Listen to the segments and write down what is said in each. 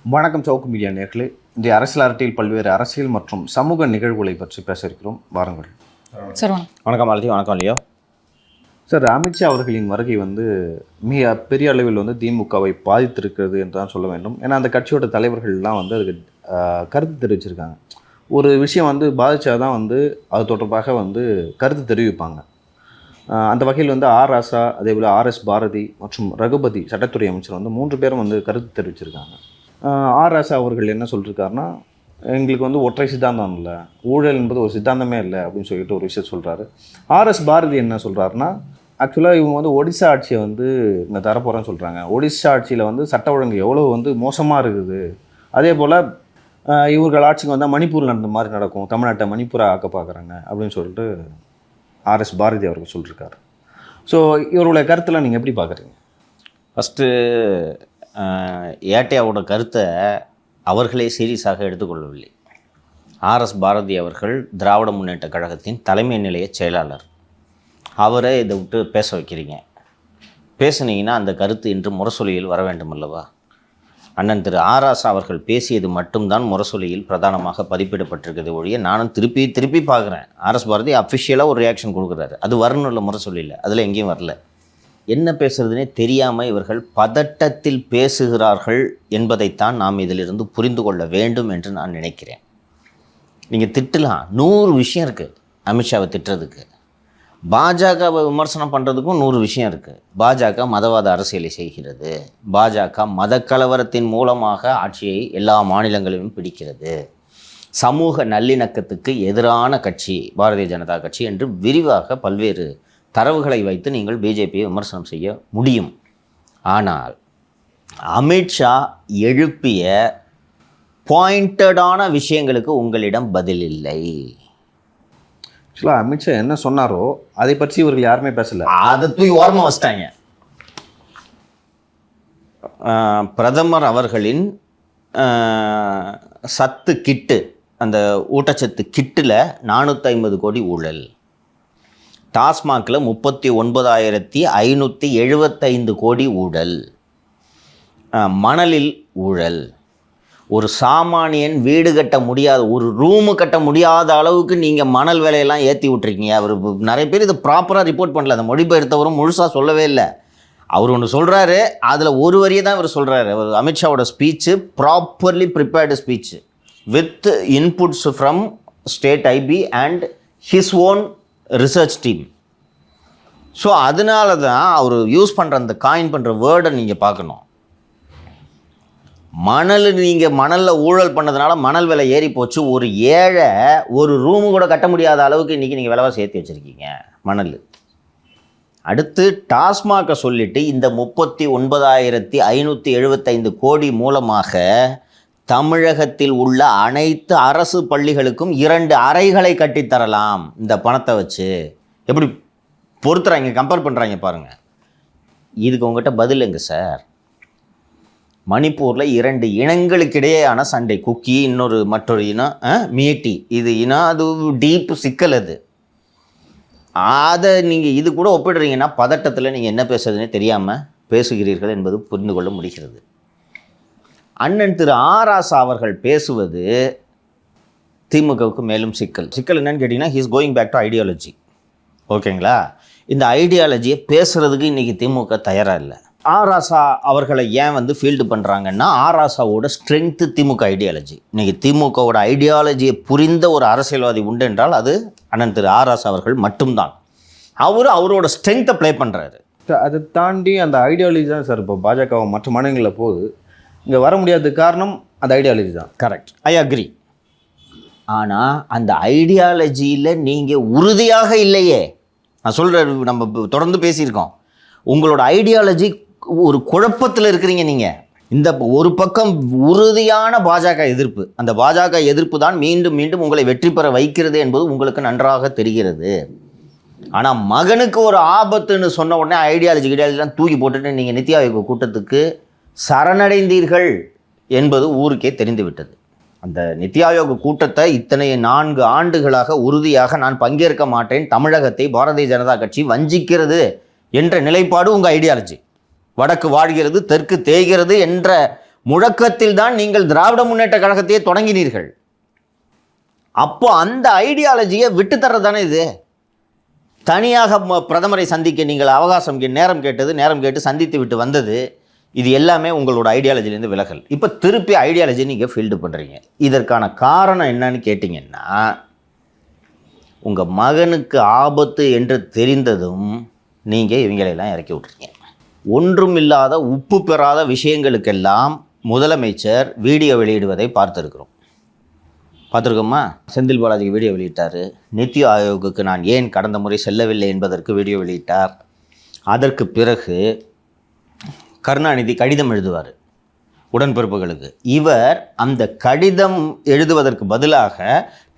வணக்கம் சவுக்கு மீடியா நேர்களே. இன்றைய அரசியல் அரட்டில் பல்வேறு அரசியல் மற்றும் சமூக நிகழ்வுகளை பற்றி பேச இருக்கிறோம். வாருங்கள் சார். வணக்கம் மாலதி. வணக்கம் லியோ. சார், அமித்ஷா அவர்களின் வருகை மிக பெரிய அளவில் திமுகவை பாதித்திருக்கிறது என்று தான் சொல்ல வேண்டும். ஏன்னா அந்த கட்சியோட தலைவர்கள்லாம் அதுக்கு கருத்து தெரிவிச்சிருக்காங்க. ஒரு விஷயம் பாதிச்சா தான் அது தொடர்பாக கருத்து தெரிவிப்பாங்க. அந்த வகையில் ஆர் ராசா, அதேபோல் ஆர்எஸ் பாரதி மற்றும் ரகுபதி சட்டத்துறை அமைச்சர் 3 பேரும் கருத்து தெரிவிச்சிருக்காங்க. ஆர் ராசா அவர்கள் என்ன சொல்லியிருக்காருன்னா, எங்களுக்கு ஒற்றை சித்தாந்தம் இல்லை, ஊழல் என்பது ஒரு சித்தாந்தமே இல்லை அப்படின்னு சொல்லிட்டு ஒரு விஷயம் சொல்கிறாரு. ஆர்எஸ் பாரதி என்ன சொல்கிறாருன்னா, ஆக்சுவலாக இவங்க ஒடிசா ஆட்சியை இங்கே தரப்போகிறேன்னு சொல்கிறாங்க. ஒடிசா ஆட்சியில் சட்ட ஒழுங்கு எவ்வளோ மோசமாக இருக்குது. அதே போல் இவர்கள் ஆட்சிக்கு வந்தால் மணிப்பூர் நடந்த மாதிரி நடக்கும், தமிழ்நாட்டை மணிப்பூராக ஆக்க பார்க்குறாங்க அப்படின்னு சொல்லிட்டு ஆர்எஸ் பாரதி அவர்கள் சொல்லியிருக்காரு. ஸோ இவர்களுடைய கருத்தில் நீங்கள் எப்படி பார்க்குறீங்க? ஃபஸ்ட்டு ஏட்டையாவோட கருத்தை அவர்களே சீரியஸாக எடுத்துக்கொள்ளவில்லை. ஆர்எஸ் பாரதி அவர்கள் திராவிட முன்னேற்ற கழகத்தின் தலைமை நிலைய செயலாளர். அவரை இதை விட்டு பேச வைக்கிறீங்க. பேசுனீங்கன்னா அந்த கருத்து இன்று முரசொலியில் வர வேண்டும் அல்லவா? அண்ணன் திரு ஆர் ராசா அவர்கள் பேசியது மட்டும்தான் முரசொலியில் பிரதானமாக பதிப்பிடப்பட்டிருக்கிறது ஒழிய, நானும் திருப்பி பார்க்குறேன். ஆர்எஸ் பாரதி அஃபிஷியலாக ஒரு ரியாக்ஷன் கொடுக்குறாரு, அது வரணும் இல்லை முரசொலியில், அதில் எங்கேயும் வரல. என்ன பேசுறதுனே தெரியாமல் இவர்கள் பதட்டத்தில் பேசுகிறார்கள் என்பதைத்தான் நாம் இதிலிருந்து புரிந்து கொள்ள வேண்டும் என்று நான் நினைக்கிறேன். நீங்கள் திட்டலாம், 100 விஷயம் இருக்குது அமித்ஷாவை திட்டுறதுக்கு. பாஜகவை விமர்சனம் பண்ணுறதுக்கும் 100 விஷயம் இருக்குது. பாஜக மதவாத அரசியலை செய்கிறது, பாஜக மத கலவரத்தின் மூலமாக ஆட்சியை எல்லா மாநிலங்களிலும் பிடிக்கிறது, சமூக நல்லிணக்கத்துக்கு எதிரான கட்சி பாரதிய ஜனதா கட்சி என்று விரிவாக பல்வேறு தரவுகளை வைத்து நீங்கள் பிஜேபியை விமர்சனம் செய்ய முடியும். ஆனால் அமித்ஷா எழுப்பிய பாயிண்டடான விஷயங்களுக்கு உங்களிடம் பதில் இல்லை. ஆக்சுவலாக அமித்ஷா என்ன சொன்னாரோ அதை பற்றி இவர்கள் யாருமே பேசலை. அதை தூக்கி ஓரமாக வச்சிட்டாங்க. பிரதமர் அவர்களின் சத்து கிட்டு, அந்த ஊட்டச்சத்து கிட்டில் 450 கோடி ஊழல், டாஸ்மாகில் 39,575 கோடி ஊழல், மணலில் ஊழல், ஒரு சாமானியன் வீடு கட்ட முடியாத, ஒரு ரூமு கட்ட முடியாத அளவுக்கு நீங்கள் மணல் விலையெல்லாம் ஏற்றி விட்ருக்கீங்க. அவர் நிறைய பேர் இதை ப்ராப்பராக ரிப்போர்ட் பண்ணல, அந்த மொழிபெயர்த்தவரும் முழுசாக சொல்லவே இல்லை. அவர் ஒன்று சொல்கிறாரு, அதில் ஒரு வரியை தான் இவர் சொல்கிறாரு. அவர் அமித்ஷாவோட speech properly prepared speech with inputs from state IB and his own research team. So அதனால தான் அவர் யூஸ் பண்ணுற அந்த காயின் பண்ணுற வேர்டை நீங்கள் பார்க்கணும். நீங்கள் மணலில் ஊழல் பண்ணதுனால மணல் விலை ஏறி போச்சு. ஒரு ஏழை ஒரு ரூமு கூட கட்ட முடியாத அளவுக்கு இன்றைக்கி நீங்கள் விலைவாசி ஏற்றி வச்சுருக்கீங்க மணல். அடுத்து டாஸ்மாகை சொல்லிவிட்டு இந்த 39,575 கோடி மூலமாக தமிழகத்தில் உள்ள அனைத்து அரசு பள்ளிகளுக்கும் 2 அறைகளை கட்டித்தரலாம். இந்த பணத்தை வச்சு எப்படி பொறுத்துறாங்க, கம்பேர் பண்ணுறாங்க பாருங்கள். இதுக்கு உங்கள்கிட்ட பதில் எங்க சார்? மணிப்பூரில் 2 இனங்களுக்கிடையேயான சண்டை, குக்கி மற்றொரு இனம் மீட்டி, இது இனம், அது டீப்பு சிக்கல். அதை நீங்கள் இது கூட ஒப்பிடுறீங்கன்னா பதட்டத்தில் நீங்கள் என்ன பேசுறதுன்னே தெரியாமல் பேசுகிறீர்கள் என்பது புரிந்து கொள்ள முடிகிறது. அண்ணன் திரு ஆர் ராசா அவர்கள் பேசுவது திமுகவுக்கு மேலும் சிக்கல் என்னன்னு கேட்டிங்கன்னா, he's going back to ideology. ஓகேங்களா? இந்த ஐடியாலஜியை பேசுகிறதுக்கு இன்றைக்கி திமுக தயாராக இல்லை. ஆர் ராசா அவர்களை ஏன் ஃபீல்டு பண்ணுறாங்கன்னா, ஆர் ராசாவோட ஸ்ட்ரென்த்து திமுக ஐடியாலஜி. இன்றைக்கி திமுகவோட ஐடியாலஜியை புரிந்த ஒரு அரசியல்வாதி உண்டு என்றால் அது அண்ணன் திரு ஆர் ராசா அவர்கள் மட்டும்தான். அவரோட ஸ்ட்ரென்த்தை ப்ளே பண்ணுறாரு. அதை தாண்டி அந்த ஐடியாலஜி தான் சார் இப்போ பாஜக மற்ற மாநிலங்களில் போகுது. இங்கே வர முடியாததுக்கு காரணம் அந்த ஐடியாலஜி தான். Correct, I agree. ஆனால் அந்த ஐடியாலஜியில் நீங்கள் உறுதியாக இல்லையே. நான் சொல்கிறேன், நம்ம தொடர்ந்து பேசியிருக்கோம். உங்களோட ஐடியாலஜி ஒரு குழப்பத்தில் இருக்கிறீங்க நீங்கள். இந்த ஒரு பக்கம் உறுதியான பாஜக எதிர்ப்பு, அந்த பாஜக எதிர்ப்பு தான் மீண்டும் மீண்டும் உங்களை வெற்றி பெற வைக்கிறது என்பது உங்களுக்கு நன்றாக தெரிகிறது. ஆனால் மகனுக்கு ஒரு ஆபத்துன்னு சொன்ன உடனே ஐடியாலஜிலாம் தூக்கி போட்டுட்டு நீங்கள் நித்தி ஆயோக் கூட்டத்துக்கு சரணடைந்தீர்கள் என்பது ஊருக்கே தெரிந்துவிட்டது. அந்த நித்தி ஆயோக் கூட்டத்தை இத்தனை 4 ஆண்டுகளாக உறுதியாக நான் பங்கேற்க மாட்டேன், தமிழகத்தை பாரதிய ஜனதா கட்சி வஞ்சிக்கிறது என்ற நிலைப்பாடு உங்கள் ஐடியாலஜி. வடக்கு வாழ்கிறது தெற்கு தேய்கிறது என்ற முழக்கத்தில் தான் நீங்கள் திராவிட முன்னேற்ற கழகத்தையே தொடங்கினீர்கள். அப்போ அந்த ஐடியாலஜியை விட்டு தர்றது தானே இது. தனியாக பிரதமரை சந்திக்க நீங்கள் அவகாசம் நேரம் கேட்டு சந்தித்து விட்டு வந்தது, இது எல்லாமே உங்களோட ஐடியாலஜிலேருந்து விலகல். இப்போ திருப்பி ஐடியாலஜி நீங்கள் ஃபீல்டு பண்ணுறீங்க. இதற்கான காரணம் என்னன்னு கேட்டிங்கன்னா, உங்கள் மகனுக்கு ஆபத்து என்று தெரிந்ததும் நீங்கள் இவங்களெல்லாம் இறக்கி விட்றீங்க. ஒன்றும் இல்லாத உப்பு பெறாத விஷயங்களுக்கெல்லாம் முதலமைச்சர் வீடியோ வெளியிடுவதை பார்த்துருக்கோமா? செந்தில் பாலாஜிக்கு வீடியோ வெளியிட்டார். நித்தி ஆயோக்குக்கு நான் ஏன் கடந்த முறை செல்லவில்லை என்பதற்கு வீடியோ வெளியிட்டார். அதற்கு பிறகு கருணாநிதி கடிதம் எழுதுவார் உடன்பிறப்புகளுக்கு. இவர் அந்த கடிதம் எழுதுவதற்கு பதிலாக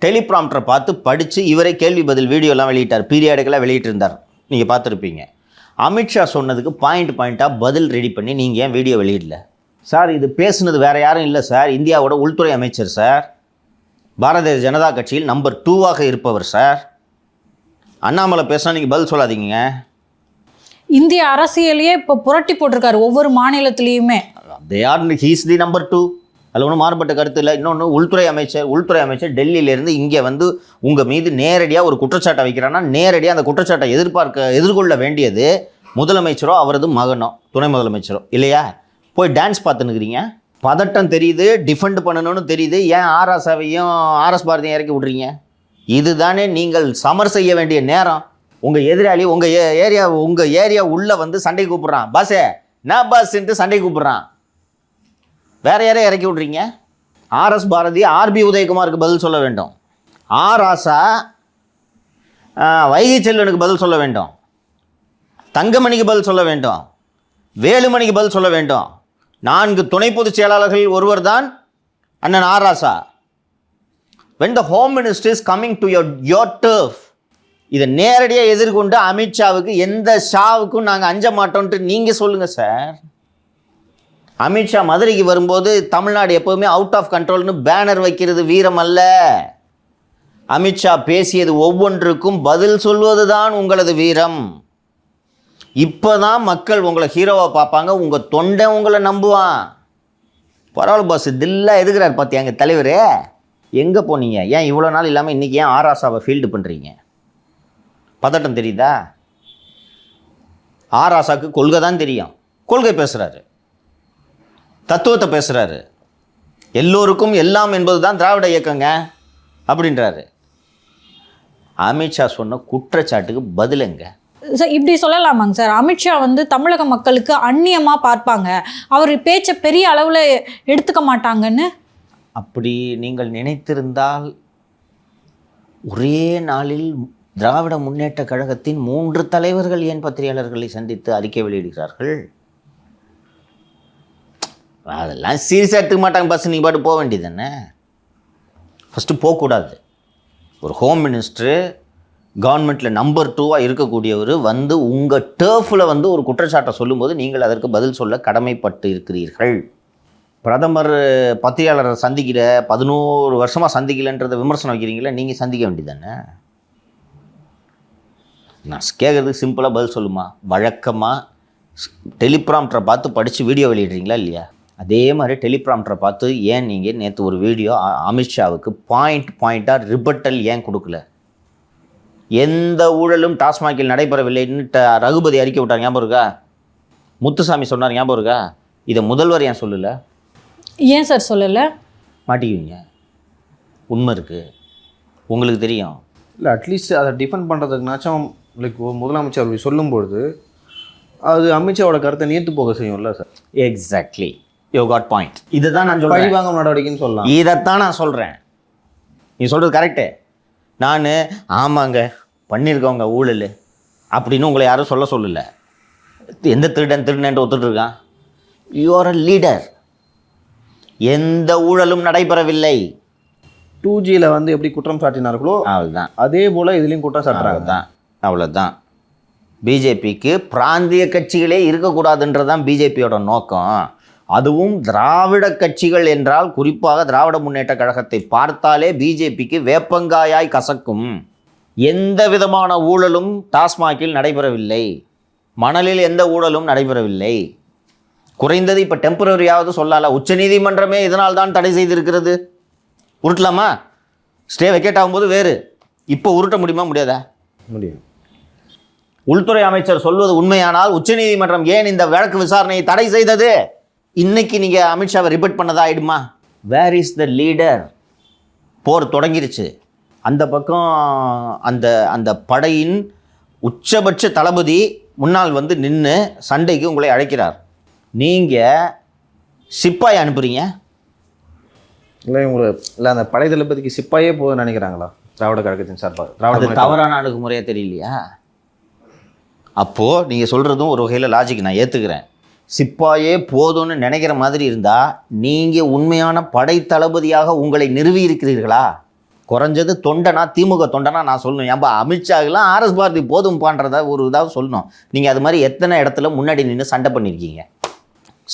டெலிப்ராம்டரை பார்த்து படித்து இவரே கேள்வி பதில் வீடியோலாம் வெளியிட்டார். பீரியாடுக்கெல்லாம் வெளியிட்டிருந்தார், நீங்கள் பார்த்துருப்பீங்க. அமித்ஷா சொன்னதுக்கு பாயிண்ட்டாக பதில் ரெடி பண்ணி நீங்கள் ஏன் வீடியோ வெளியிடல? சார், இது பேசுனது வேறு யாரும் இல்லை சார், இந்தியாவோட உள்துறை அமைச்சர் சார், பாரதிய ஜனதா கட்சியில் நம்பர் 2ஆக இருப்பவர் சார். அண்ணாமலை பேசினா நீங்கள் பதில் சொல்லாதீங்க. இந்திய அரசியலையே இப்போ புரட்டி போட்டிருக்காரு ஒவ்வொரு மாநிலத்திலையுமே. He's the number 2. அதில் ஒன்றும் மாறுபட்ட கருத்து இல்லை. இன்னொன்று, உள்துறை அமைச்சர் டெல்லியிலேருந்து இங்கே வந்து உங்கள் மீது நேரடியாக ஒரு குற்றச்சாட்டை வைக்கிறான்னா நேரடியாக அந்த குற்றச்சாட்டை எதிர்கொள்ள வேண்டியது முதலமைச்சரோ அவரது மகனோ துணை முதலமைச்சரோ இல்லையா? போய் டான்ஸ் பார்த்துன்னுக்கிறீங்க. பதட்டம் தெரியுது, டிஃபெண்ட் பண்ணணும்னு தெரியுது, ஏன் ஆராசாவையும் ஆர்எஸ் பாரதியும் இறக்கி விட்றீங்க? இதுதானே நீங்கள் சமர் செய்ய வேண்டிய நேரம். உங்கள் எதிராளி உங்கள் ஏரியா உள்ளே வந்து சண்டை கூப்பிட்றான், பாஸே நான் பாஸ்ன்ட்டு சண்டை கூப்பிட்றான், வேற யாரையும் இறக்கி விட்றீங்க? ஆர்எஸ் பாரதி ஆர்பி உதயகுமாருக்கு பதில் சொல்ல வேண்டும், ஆராசா வைகை செல்வனுக்கு பதில் சொல்ல வேண்டும், தங்கமணிக்கு பதில் சொல்ல வேண்டும், வேலுமணிக்கு பதில் சொல்ல வேண்டும். 4 துணை பொதுச் செயலாளர்கள் ஒருவர் தான் அண்ணன் A. Raja. when the home minister is coming to your turf, இதை நேரடியாக எதிர்கொண்டு அமித்ஷாவுக்கு எந்த ஷாவுக்கும் நாங்கள் அஞ்ச மாட்டோன்ட்டு நீங்கள் சொல்லுங்கள் சார். அமித்ஷா மதுரைக்கு வரும்போது தமிழ்நாடு எப்போவுமே அவுட் ஆஃப் கண்ட்ரோல்னு பேனர் வைக்கிறது வீரம் அல்ல. அமித்ஷா பேசியது ஒவ்வொன்றுக்கும் பதில் சொல்வது தான் உங்களது வீரம். இப்போ தான் மக்கள் உங்களை ஹீரோவாக பார்ப்பாங்க, உங்கள் தொண்டை உங்களை நம்புவான். பரவாயில்ல பாஸ், தில்லாக எதுக்குறாரு பார்த்தியா எங்கள் தலைவர்? எங்கே போனீங்க? ஏன் இவ்வளோ நாள் இல்லாமல் இன்றைக்கி ஏன் ஆராசாவை ஃபீல்டு பண்ணுறீங்க? பதட்டம் தெரியுதா? ஆராசாவுக்கு கொள்கை தான் தெரியும், கொள்கை பேசுகிறாரு, தத்துவத்தை பேசுகிறாரு. எல்லோருக்கும் எல்லாம் என்பது தான் திராவிட இயக்கங்க அப்படின்றாரு. அமித்ஷா சொன்ன குற்றச்சாட்டுக்கு பதிலுங்க சார். இப்படி சொல்லலாமாங்க சார்? அமித்ஷா வந்து தமிழக மக்களுக்கு அந்நியமாக பார்ப்பாங்க, அவர் பேச்சை பெரிய அளவில் எடுத்துக்க மாட்டாங்கன்னு அப்படி நீங்கள் நினைத்திருந்தால் ஒரே நாளில் திராவிட முன்னேற்ற கழகத்தின் 3 தலைவர்கள் ஏன் பத்திரிகையாளர்களை சந்தித்து அறிக்கை வெளியிடுகிறார்கள்? அதெல்லாம் சீரியஸாக எடுத்துக்க மாட்டாங்க. பஸ் நீங்கள் பாட்டு போக வேண்டியது தானே. ஃபஸ்ட்டு போகக்கூடாது. ஒரு ஹோம் மினிஸ்டரு கவர்மெண்ட்டில் நம்பர் 2ஆக இருக்கக்கூடியவர் வந்து உங்கள் டர்ஃபில் வந்து ஒரு குற்றச்சாட்டை சொல்லும்போது நீங்கள் அதற்கு பதில் சொல்ல கடமைப்பட்டு இருக்கிறீர்கள். பிரதமர் பத்திரிகையாளரை சந்திக்கிற 11 வருஷமாக சந்திக்கலைன்றதை விமர்சனம் வைக்கிறீங்களா? நீங்கள் சந்திக்க வேண்டியது தானே. நான் கேட்குறதுக்கு சிம்பிளாக பதில் சொல்லுமா. வழக்கமாக டெலிப்ராம்டரை பார்த்து படித்து வீடியோ வெளியிடுறீங்களா இல்லையா? அதே மாதிரி டெலிப்ராம்டரை பார்த்து ஏன் நீங்கள் நேற்று ஒரு வீடியோ அமித்ஷாவுக்கு பாயிண்ட்டாக ரிபட்டல் ஏன் கொடுக்கல? எந்த ஊழலும் டாஸ்மாகில் நடைபெறவில்லைன்னு ரகுபதி அறிக்கை விட்டார், ஞாபகம் இருக்கா? முத்துசாமி சொன்னார், ஞாபகம் இருக்கா? இதை முதல்வர் ஏன் சொல்லலை? ஏன் சார் சொல்லலை? மாட்டிக்குவீங்க. உண்மை இருக்குது, உங்களுக்கு தெரியும். இல்லை, அட்லீஸ்ட் அதை டிஃபெண்ட் பண்ணுறதுக்குனாச்சும் லைக் முதலமைச்சர் அப்படி சொல்லும்பொழுது அது அமித்ஷாவோட கருத்தை நீர்த்து போக செய்யும்ல sir. Exactly, you got point. இதை தான் நான் சொல்கிறேன், பழிவாங்கும் நடவடிக்கைன்னு சொல்லலாம். இதைத்தான் நான் சொல்கிறேன். நீ சொல்கிறது கரெக்டு. நான் ஆமாங்க பண்ணியிருக்கவங்க ஊழல் அப்படின்னு உங்களை யாரும் சொல்லலை. எந்த திருடன்ட்டு ஒத்துட்ருக்கான்? You are a leader. எந்த ஊழலும் நடைபெறவில்லை. 2Gயில் வந்து எப்படி குற்றம் சாட்டினார்களோ அவ்வளோதான், அதே போல் இதுலேயும் குற்றம் சாட்டுறாங்க தான். அவ்வளோதான். பிஜேபிக்கு பிராந்திய கட்சிகளே இருக்கக்கூடாதுன்றதான் பிஜேபியோட நோக்கம். அதுவும் திராவிட கட்சிகள் என்றால் குறிப்பாக திராவிட முன்னேற்ற கழகத்தை பார்த்தாலே பிஜேபிக்கு வேப்பங்காயாய் கசக்கும். எந்த விதமான ஊழலும் டாஸ்மாகில் நடைபெறவில்லை, மணலில் எந்த ஊழலும் நடைபெறவில்லை. குறைந்தது இப்போ டெம்பரரியாவது சொல்லல. உச்சநீதிமன்றமே இதனால் தான் தடை செய்திருக்கிறது. உருட்டலாமா? ஸ்டே வெக்கேட் ஆகும்போது வேறு. இப்போ உருட்ட முடியுமா? முடியாதா? முடியும். உள்துறை அமைச்சர் சொல்வது உண்மையானால் உச்சநீதிமன்றம் ஏன் இந்த வழக்கு விசாரணையை தடை செய்தது? இன்னைக்கு நீங்கள் அமித்ஷாவை ரிப்பீட் பண்ணதா ஆயிடுமா? Where is the leader? போர் தொடங்கிருச்சு. அந்த பக்கம் அந்த அந்த படையின் உச்சபட்ச தளபதி முன்னால் வந்து நின்று சண்டைக்கு உங்களை அழைக்கிறார். நீங்கள் சிப்பாய் அனுப்புகிறீங்க. இல்லை அந்த படை தளபதிக்கு சிப்பாயே போதும்னு நினைக்கிறாங்களா திராவிட கழகத்தின் சார்பாக? அது தவறான அணுகுமுறையாக தெரியலையா? அப்போது நீங்கள் சொல்கிறதும் ஒரு வகையில் லாஜிக் நான் ஏற்றுக்கிறேன். சிப்பாயே போதும்னு நினைக்கிற மாதிரி இருந்தால் நீங்கள் உண்மையான படை தளபதியாக உங்களை நிறுவி இருக்கிறீர்களா? குறைஞ்சது தொண்டனா, திமுக தொண்டனா நான் சொல்லணும். ஏன்பா அமித்ஷாக்கெல்லாம் ஆர்எஸ் பாரதி போதும் பண்ணுறதா ஒரு இதாக சொல்லணும். நீங்கள் அது மாதிரி எத்தனை இடத்துல முன்னாடி நின்று சண்டை பண்ணியிருக்கீங்க.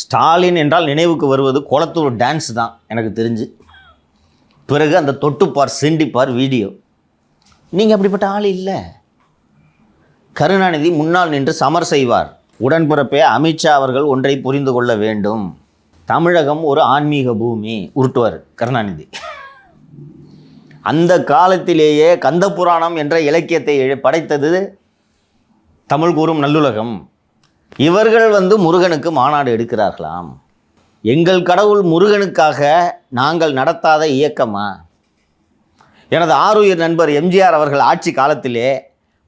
ஸ்டாலின் என்றால் நினைவுக்கு வருவது குளத்தூர் டான்ஸ் தான் எனக்கு தெரிஞ்சு. பிறகு அந்த தொட்டுப்பார் சிண்டிப்பார் வீடியோ. நீங்கள் அப்படிப்பட்ட ஆள் இல்லை. கருணாநிதி முன்னால் நின்று சமர் செய்வார். உடன்பிறப்பே அமித்ஷா அவர்கள் ஒன்றை புரிந்து கொள்ள வேண்டும். தமிழகம் ஒரு ஆன்மீக பூமி உருட்டுவார் கருணாநிதி. அந்த காலத்திலேயே கந்த புராணம் என்ற இலக்கியத்தை படைத்தது தமிழ் கூறும் நல்லுலகம். இவர்கள் வந்து முருகனுக்கு மாநாடு எடுக்கிறார்களாம். எங்கள் கடவுள் முருகனுக்காக நாங்கள் நடத்தாத இயக்கமா? எனது ஆருயிர் நண்பர் எம்ஜிஆர் அவர்கள் ஆட்சி காலத்திலே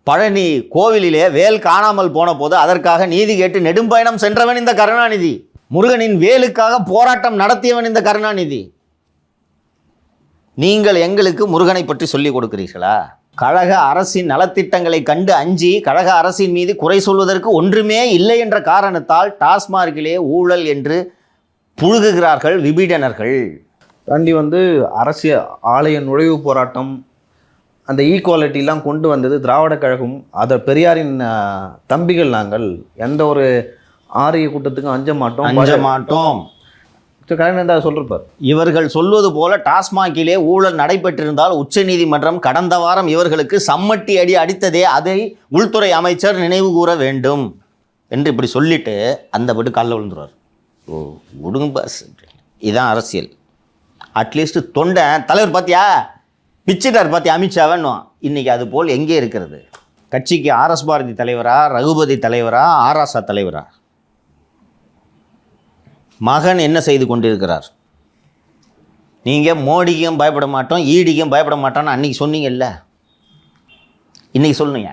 பழனி கோவிலிலே வேல் காணாமல் போன போது அதற்காக நீதி கேட்டு நெடும்பயணம் சென்றவன் இந்த கருணாநிதி. முருகனின் வேலுக்காக போராட்டம் நடத்தியவன் இந்த கருணாநிதி. நீங்கள் எங்களுக்கு முருகனை பற்றி சொல்லிக் கொடுக்கிறீர்களா? கழக அரசின் நலத்திட்டங்களை கண்டு அஞ்சி கழக அரசின் மீது குறை சொல்வதற்கு ஒன்றுமே இல்லை என்ற காரணத்தால் டாஸ்மார்க்கிலே ஊழல் என்று புழுகுகிறார்கள் விபீடனர்கள். தாண்டி வந்து அரசியல் ஆலய நுழைவு போராட்டம், அந்த ஈக்குவாலிட்டிலாம் கொண்டு வந்தது திராவிட கழகம். அதை பெரியாரின் தம்பிகள் நாங்கள். எந்த ஒரு ஆரிய கூட்டத்துக்கும் அஞ்ச மாட்டோம். கலைஞர் சொல்றார். இவர்கள் சொல்வது போல டாஸ்மாகிலே ஊழல் நடைபெற்றிருந்தால் உச்சநீதிமன்றம் கடந்த வாரம் இவர்களுக்கு சம்மட்டி அடி அடித்ததே அதை உள்துறை அமைச்சர் நினைவு கூற வேண்டும் என்று இப்படி சொல்லிட்டு அந்த பட்டு காலில் விழுந்துருவார். ஓ விடுங்க பாஸ், இதுதான் அரசியல். அட்லீஸ்ட் தொண்டை தலைவர் பார்த்தியா பிச்சுட்டார் பார்த்தியா அமித்ஷாவன்னும். இன்றைக்கி அது போல் எங்கே இருக்கிறது? கட்சிக்கு ஆர்எஸ் பாரதி தலைவரா, ரகுபதி தலைவரா, ஆராசா தலைவரா? மகன் என்ன செய்து கொண்டிருக்கிறார்? நீங்கள் மோடிக்கும் பயப்பட மாட்டோம், ஈடிக்கும் பயப்பட மாட்டோம்னு அன்றைக்கி சொன்னீங்கல்ல, இன்றைக்கி சொல்லுங்க.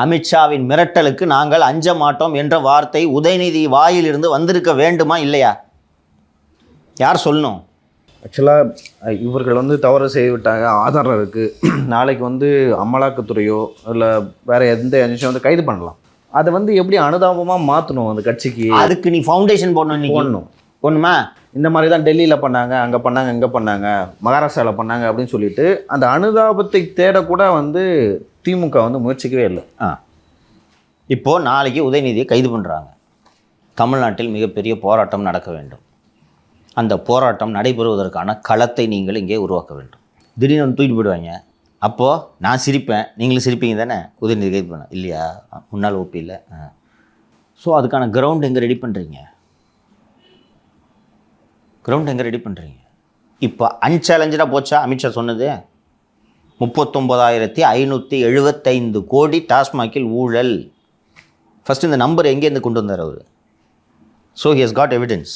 அமித்ஷாவின் மிரட்டலுக்கு நாங்கள் அஞ்ச மாட்டோம் என்ற வார்த்தை உதயநிதி வாயிலிருந்து வந்திருக்க வேண்டுமா இல்லையா? யார் சொல்லணும்? ஆக்சுவலாக இவர்கள் வந்து தவறு செய்துவிட்டாங்க, ஆதாரம் இருக்குது, நாளைக்கு வந்து அமலாக்கத்துறையோ இல்லை வேறு எந்த ஏஜென்சியோ வந்து கைது பண்ணலாம். அதை வந்து எப்படி அனுதாபமாக மாற்றணும் அந்த கட்சிக்கு? அதுக்கு நீ ஃபவுண்டேஷன் போடணும். ஒன்றுமா இந்த மாதிரி தான் டெல்லியில் பண்ணாங்க, அங்கே பண்ணாங்க, இங்கே பண்ணாங்க, மகாராஷ்டிராவில் பண்ணாங்க அப்படின்னு சொல்லிட்டு அந்த அனுதாபத்தை தேடக்கூட வந்து திமுக வந்து முயற்சிக்கவே இல்லை. இப்போது நாளைக்கு உதயநிதியை கைது பண்ணுறாங்க. தமிழ்நாட்டில் மிகப்பெரிய போராட்டம் நடக்க வேண்டும். அந்த போராட்டம் நடைபெறுவதற்கான களத்தை நீங்கள் இங்கே உருவாக்க வேண்டும். திடீர்னு வந்து தூக்கிட்டு போயிடுவாங்க. அப்போது நான் சிரிப்பேன், நீங்களும் சிரிப்பீங்க தானே? உதயநிதி கைது பண்ண இல்லையா? முன்னால் ஓப்பி இல்லை. ஸோ அதுக்கான கிரவுண்ட் எங்கே ரெடி பண்ணுறீங்க? இப்போ அன்சேலஞ்சாக போச்சா? அமித்ஷா சொன்னது 39,575 கோடி டாஸ்மாகில் ஊழல். ஃபஸ்ட்டு இந்த நம்பர் எங்கேருந்து கொண்டு வந்தார் அவர்? So he has got evidence.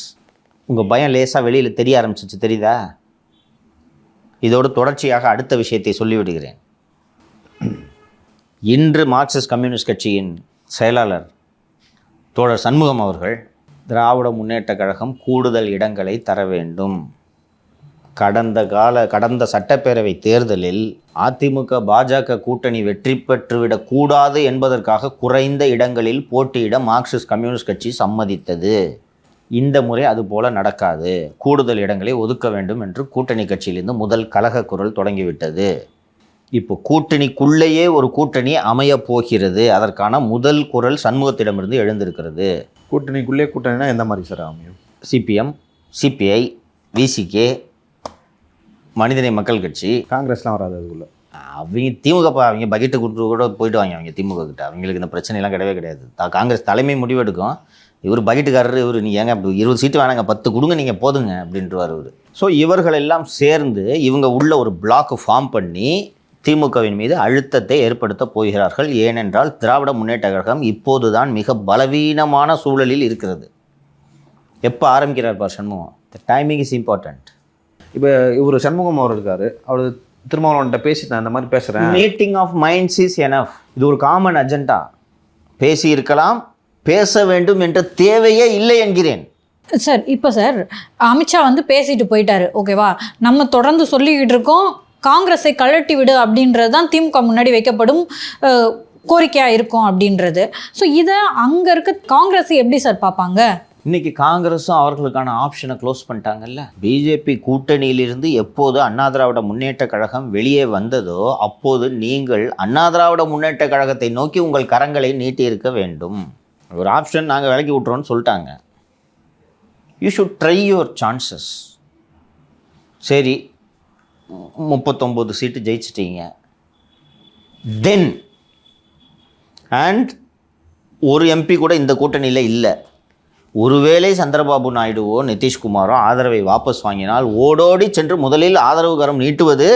உங்கள் பயம் லேசாக வெளியில் தெரிய ஆரம்பிச்சிச்சு, தெரியுதா? இதோடு தொடர்ச்சியாக அடுத்த விஷயத்தை சொல்லிவிடுகிறேன். இன்று மார்க்சிஸ்ட் கம்யூனிஸ்ட் கட்சியின் செயலாளர் தோழர் சண்முகம் அவர்கள் திராவிட முன்னேற்ற கழகம் கூடுதல் இடங்களை தர வேண்டும். கடந்த சட்டப்பேரவை தேர்தலில் அதிமுக பாஜக கூட்டணி வெற்றி பெற்றுவிடக்கூடாது என்பதற்காக குறைந்த இடங்களில் போட்டியிட மார்க்சிஸ்ட் கம்யூனிஸ்ட் கட்சி சம்மதித்தது. இந்த முறை அதுபோல நடக்காது, கூடுதல் இடங்களை ஒதுக்க வேண்டும் என்று கூட்டணி கட்சியிலிருந்து முதல் கலக குரல் தொடங்கிவிட்டது. இப்போ கூட்டணிக்குள்ளேயே ஒரு கூட்டணி அமைய போகிறது. அதற்கான முதல் குரல் சண்முகத்திடமிருந்து எழுந்திருக்கிறது. கூட்டணிக்குள்ளே கூட்டணினா எந்த மாதிரி சார் அமையும்? சிபிஎம், சிபிஐ, விசிகே, மனிதநேய மக்கள் கட்சி, காங்கிரஸ்லாம் வராது அதுக்குள்ள. அவங்க திமுக அவங்க பக்கெட்டு கொடுத்து கூட போயிட்டு வாங்க அவங்க திமுக கிட்ட. அவங்களுக்கு இந்த பிரச்சனைலாம் கிடையவே கிடையாது. காங்கிரஸ் தலைமை முடிவெடுக்கும், இவர் பட்ஜெட்டுக்காரர், இவர் நீ ஏங்க 20 சீட்டு வேணாங்க 10 கொடுங்க நீங்கள் போதுங்க அப்படின்றவார் இவர். ஸோ இவர்கள் எல்லாம் சேர்ந்து இவங்க உள்ள ஒரு பிளாக் ஃபார்ம் பண்ணி திமுகவின் மீது அழுத்தத்தை ஏற்படுத்த போகிறார்கள். ஏனென்றால் திராவிட முன்னேற்ற கழகம் இப்போதுதான் மிக பலவீனமான சூழலில் இருக்கிறது. எப்போ ஆரம்பிக்கிறார் பார் Shanmugam, the timing is important. இப்போ இவர் சண்முகம் அவர் இருக்காரு, அவர் திருமாவளவன்கிட்ட பேசிட்டு நான் இந்த மாதிரி பேசுகிறேன். Meeting of minds is enough. இது ஒரு காமன் அஜெண்டா. பேசி இருக்கலாம், பேச வேண்டும் என்ற தேவையே இல்லை என்கிறேன். சார் இப்போ சார் அமித்ஷா வந்து பேசிட்டு போயிட்டாரு, ஓகேவா? நம்ம தொடர்ந்து சொல்லிக்கிட்டு இருக்கோம் காங்கிரஸை கழட்டி விடு அப்படின்றது தான் திமுக முன்னாடி வைக்கப்படும் கோரிக்கையாக இருக்கும் அப்படின்றது. ஸோ இதை அங்கே இருக்க காங்கிரஸ் எப்படி சார் பார்ப்பாங்க? இன்னைக்கு காங்கிரஸும் அவர்களுக்கான ஆப்ஷனை க்ளோஸ் பண்ணிட்டாங்கல்ல. பிஜேபி கூட்டணியிலிருந்து எப்போது அண்ணா திராவிட முன்னேற்ற கழகம் வெளியே வந்ததோ அப்போது நீங்கள் அண்ணா திராவிட முன்னேற்ற கழகத்தை நோக்கி உங்கள் கரங்களை நீட்டியிருக்க வேண்டும். ஒரு ஆப்ஷன் நாங்கள் விலக்கி விட்றோன்னு சொல்லிட்டாங்க. You should try your chances. சரி, 39 சீட்டு ஜெயிச்சிட்டீங்க. தென் அண்ட் ஒரு எம்பி கூட இந்த கூட்டணியில் இல்லை. ஒருவேளை சந்திரபாபு நாயுடுவோ நிதிஷ்குமாரோ ஆதரவை வாபஸ் வாங்கினால் ஓடோடி சென்று முதலில் ஆதரவு கரம் நீட்டுவது